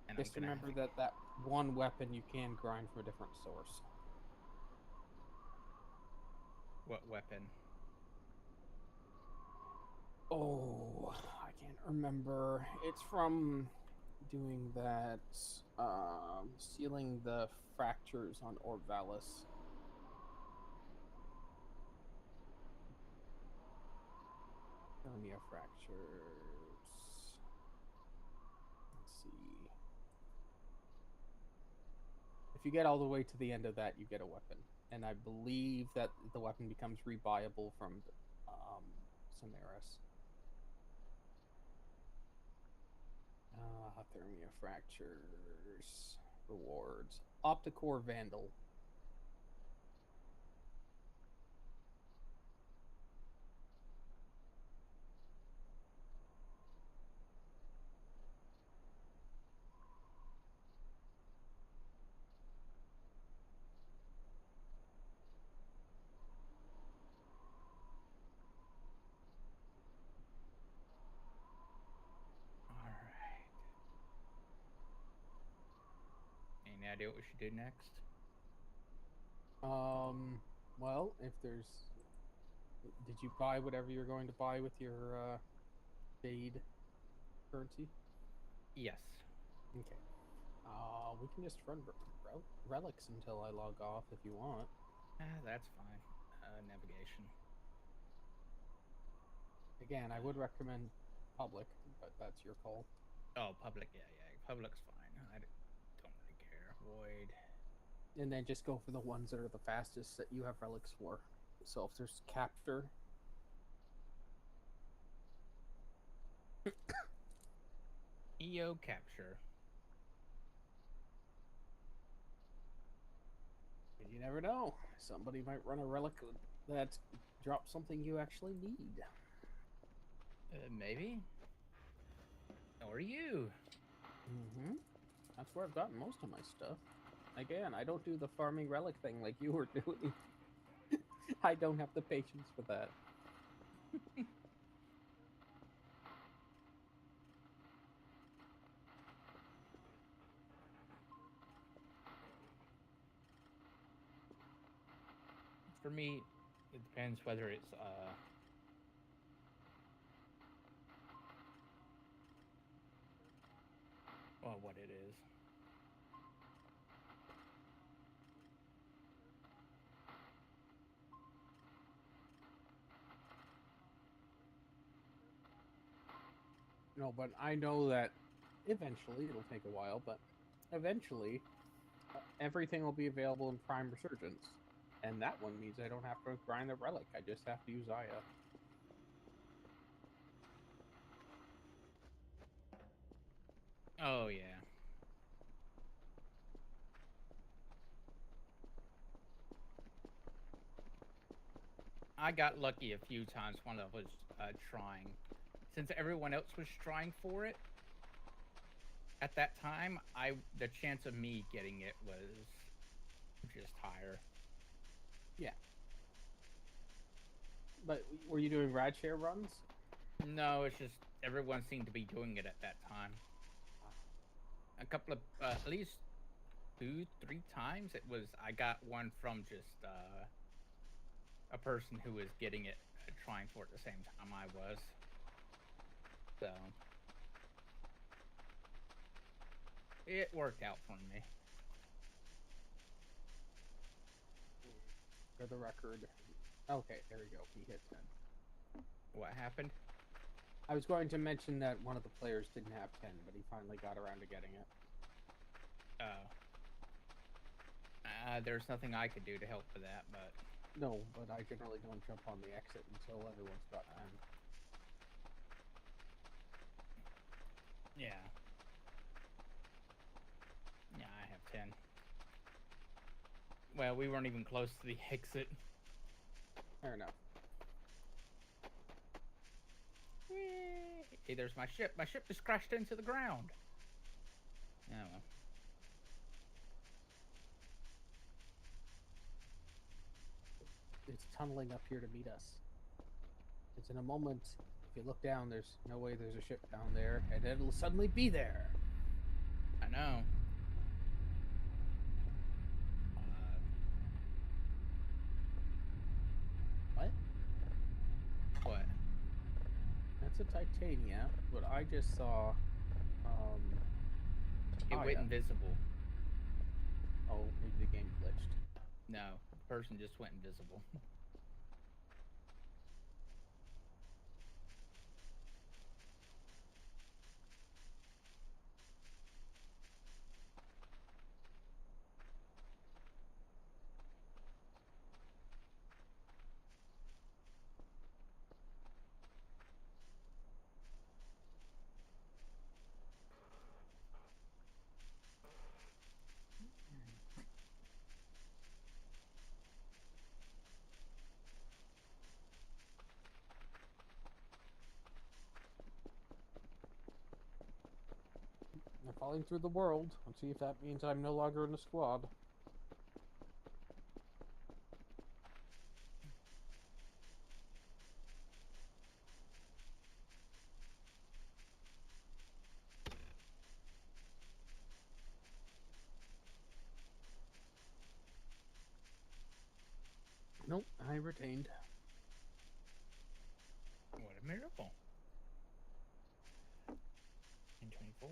And I'm just gonna have remember that that one weapon you can grind from a different source. what weapon? Oh, I can't remember. It's from doing that, sealing the fractures on Orvalis. Hernia fractures. Let's see. If you get all the way to the end of that, you get a weapon. And I believe that the weapon becomes rebuyable from Samaris. Thermia fractures. Rewards. Opticore Vandal. All right. Any idea what we should do next? Well, if there's, did you buy whatever you're going to buy with your Jade currency? Yes. Okay. We can just run relics until I log off if you want. That's fine. Navigation. Again, I would recommend public, but that's your call. Oh, public. Yeah, yeah. Public's fine. Don't really care. Void. And then just go for the ones that are the fastest that you have relics for. So if there's capture, EO capture. you never know. Somebody might run a relic that drops something you actually need. Maybe. Or you. Mm-hmm. That's where I've gotten most of my stuff. Again, I don't do the farming relic thing like you were doing. I don't have the patience for that. For me, it depends whether it's well, what it is. No, but I know that eventually it'll take a while, but eventually everything will be available in Prime Resurgence. And that one means I don't have to grind the relic. I just have to use Aya. Oh yeah. I got lucky a few times when I was trying. Since everyone else was trying for it at that time, the chance of me getting it was just higher. Yeah. But were you doing ride share runs? No, it's just everyone seemed to be doing it at that time. A couple of at least 2, 3 times it was. I got one from just a person who was getting it, trying for it the same time I was. So it worked out for me. For the record. Okay, there we go. He hit 10. What happened? I was going to mention that one of the players didn't have 10, but he finally got around to getting it. Oh. There's nothing I could do to help with that, but... No, but I generally don't jump on the exit until everyone's got 10. Yeah. Yeah, I have 10. Well, we weren't even close to the exit. Fair enough. Hey, there's my ship. My ship just crashed into the ground. Oh, well. It's tunneling up here to meet us. It's in a moment. If you look down, there's no way there's a ship down there, and it'll suddenly be there. I know. What? What? That's a Titania, but I just saw. It went yeah. invisible. Oh, maybe the game glitched. No, the person just went invisible. They're falling through the world. Let's see if that means I'm no longer in the squad. Nope, I retained. What a miracle. N24,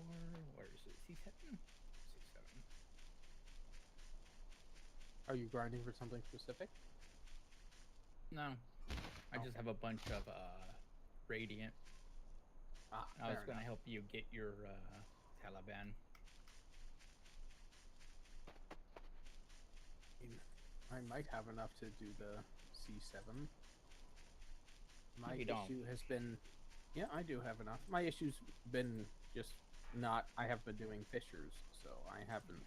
where is it? C7? C7. Are you grinding for something specific? No. I just Okay. have a bunch of Radiant. Ah, I was fair going to enough. help you get your Taliban. I might have enough to do the C7. My You don't. issue has been, yeah, I do have enough. My issue's been just not. I have been doing fissures, so I haven't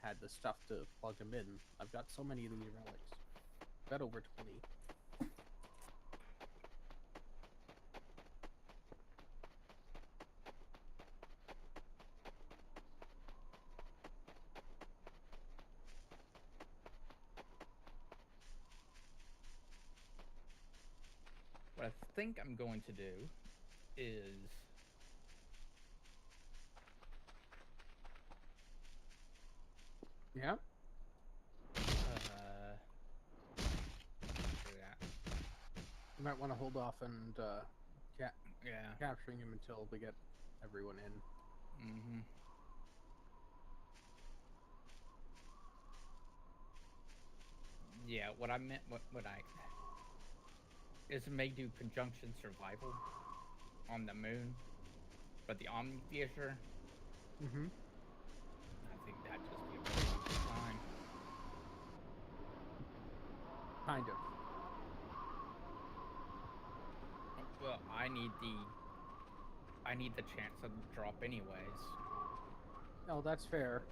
had the stuff to plug them in. I've got so many of these relics. I've got over 20. What I think I'm going to do is Yeah. do that. You might want to hold off and Yeah. capturing him until we get everyone in. Mm-hmm. Yeah, what I meant, what I is may do conjunction survival on the moon, but the Omni Theater, Mm-hmm. I think that'd just be a waste of time. Kind of. Well, I need the chance of the drop anyways. No, that's fair.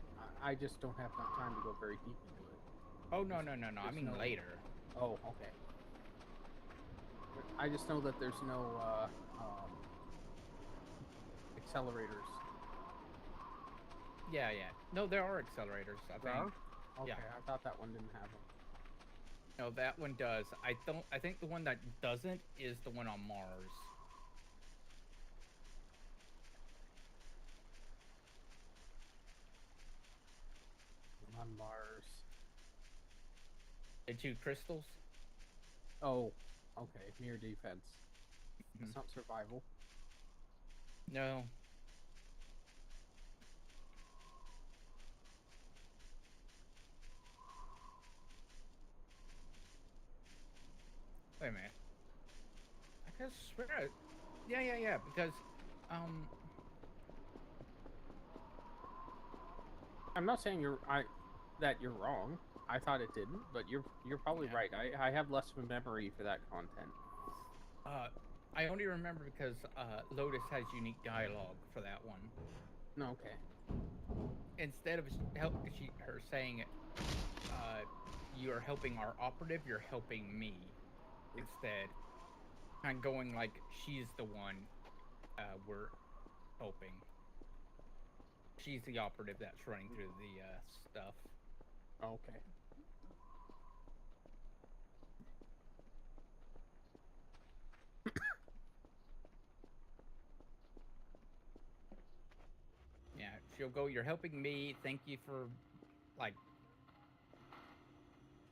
I just don't have enough time to go very deep into it. Oh no. I There's mean no- later. Oh, okay. I just know that there's no accelerators. Yeah. No, there are accelerators. I There think. are? Okay, Yeah. I thought that one didn't have them. No, that one does. I think the one that doesn't is the one on Mars. On Mars. The 2 crystals. Oh, okay. Mere defense. Mhm. That's not survival. No. Wait a minute. I could swear it. Yeah. Because, um, I'm not saying that you're wrong. I thought it didn't, but you're probably Yeah. right. I have less of a memory for that content. I only remember because Lotus has unique dialogue for that one. No, okay. Instead of her saying it, you are helping our operative, you're helping me. Instead, kind of going like she's the one we're helping. She's the operative that's running through the stuff. Okay. Yeah, she'll go, "You're helping me. Thank you for like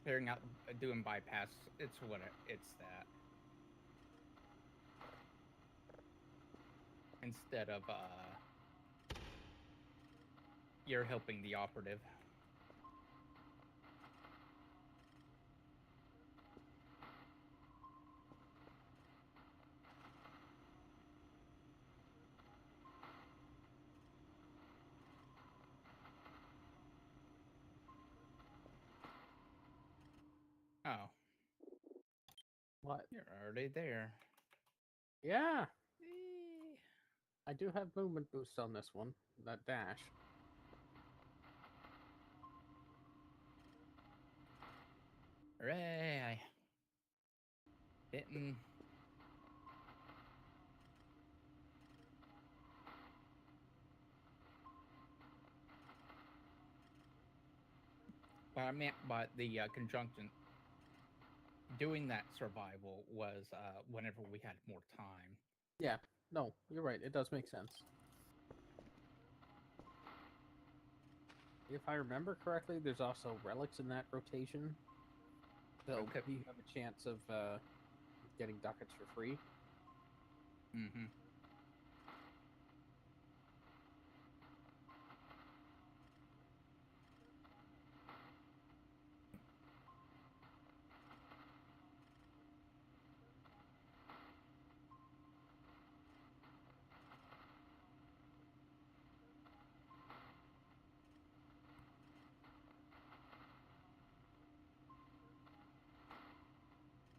clearing out, doing bypass." It's it's that. Instead of you're helping the operative. Oh, What? you're already there. Yeah, I do have movement boost on this one. That dash. Hooray! I didn't. What I meant by the conjunction, doing that survival was whenever we had more time. Yeah. No, you're right. It does make sense. If I remember correctly, there's also relics in that rotation. So Okay. you have a chance of getting ducats for free. Mm-hmm.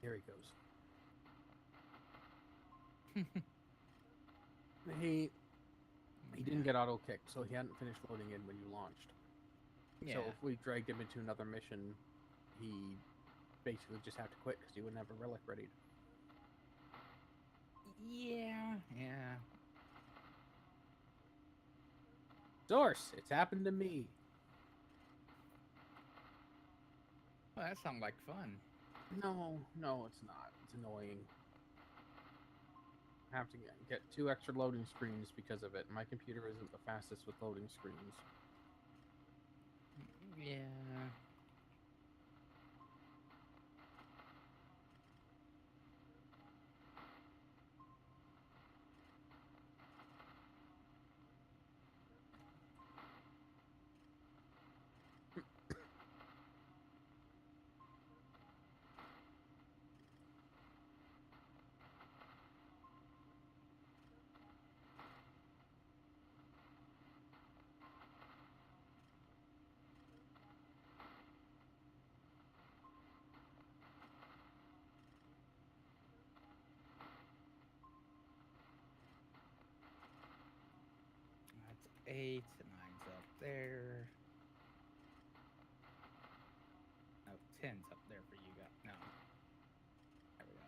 Here he goes. He didn't get auto kicked, so he hadn't finished loading in when you launched. Yeah. So if we dragged him into another mission, he basically just have to quit because he wouldn't have a relic ready. Yeah. Source, it's happened to me. Well, that sounds like fun. No, it's not. It's annoying. I have to get 2 extra loading screens because of it. My computer isn't the fastest with loading screens. Yeah. That's 8, 9's up there. No, 10's up there for you guys. No. There we go.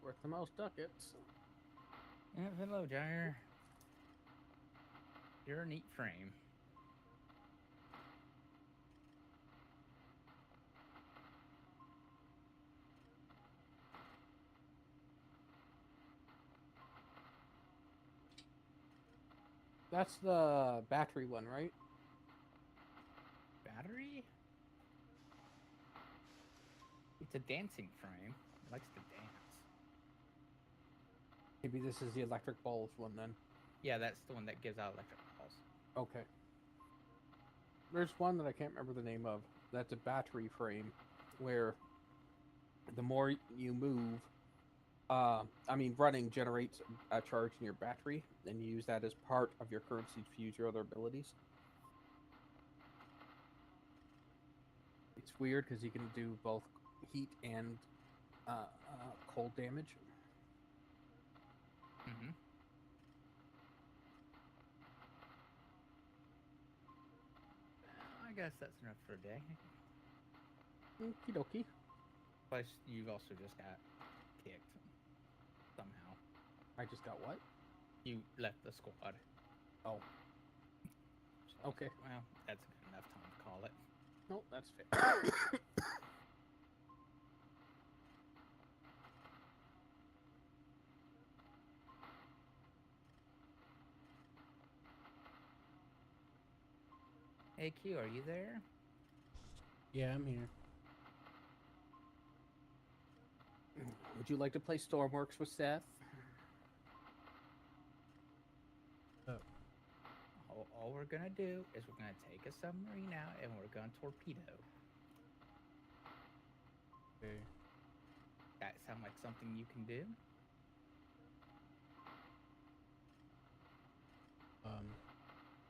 Worth the most ducats. Yeah, hello, Gyre. You're a neat frame. That's the battery one, right? Battery? It's a dancing frame. It likes to dance. Maybe this is the electric balls one then. Yeah, that's the one that gives out electric balls. Okay. There's one that I can't remember the name of. That's a battery frame where the more you move, running generates a charge in your battery, and you use that as part of your currency to use your other abilities. It's weird because you can do both heat and cold damage. Mm-hmm. I guess that's enough for a day. Okie dokie. Plus, you've also just got kicked somehow. I just got what? You left the squad. Oh, So, okay. well, that's a good enough time to call it. No, that's fair. Hey, Q, are you there? Yeah, I'm here. Would you like to play Stormworks with Seth? All we're gonna do is we're gonna take a submarine out and we're gonna torpedo. Okay. That sound like something you can do?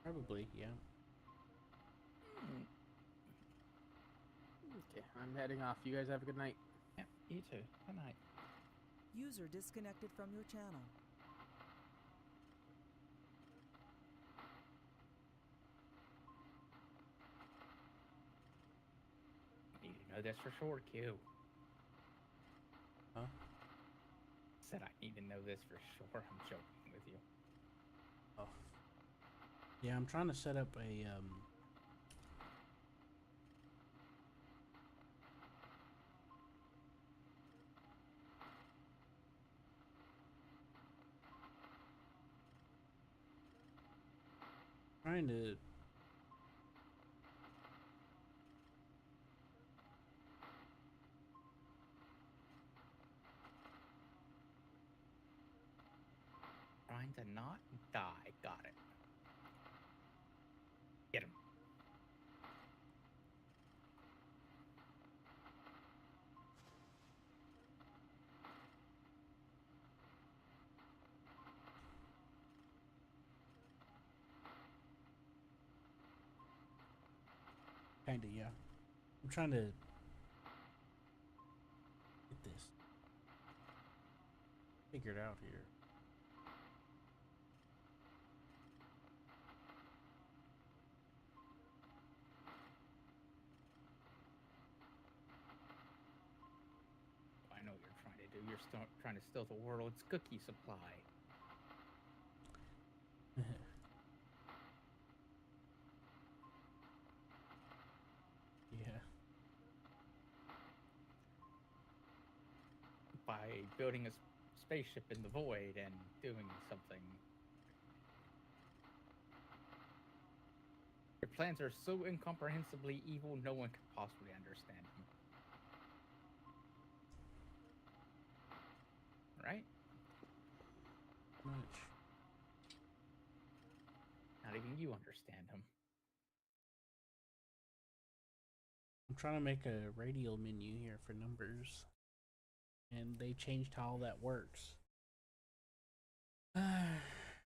Probably, yeah. Okay, I'm heading off. You guys have a good night. Yeah, you too. Good night. User disconnected from your channel. You need to know this for sure, Q. Huh? Said I need to know this for sure. I'm joking with you. Oh. Yeah, I'm trying to set up a trying to Trying to not die. Got it. Get him. kinda, yeah. I'm trying to get this figured out here. I know what you're trying to do. You're trying to steal the world's cookie supply. Yeah. By building a spaceship in the void and doing something. Your plans are so incomprehensibly evil, no one could possibly understand them. Right? Much. Not even you understand them. I'm trying to make a radial menu here for numbers. And they changed how all that works.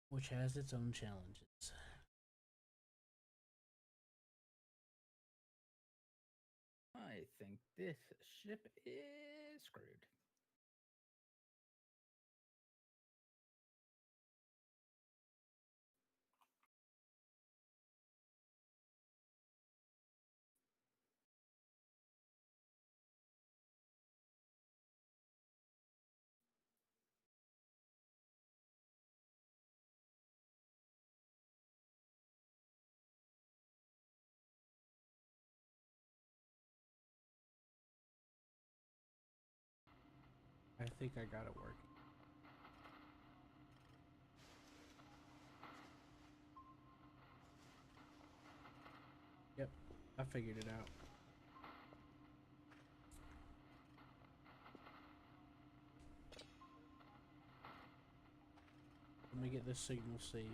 Which has its own challenges. I think this ship is screwed. I think I got it working. Yep, I figured it out. Let me get this signal saved.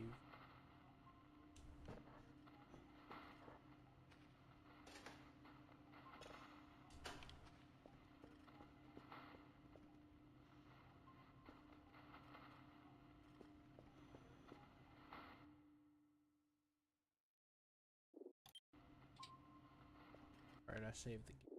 Alright, I saved the game.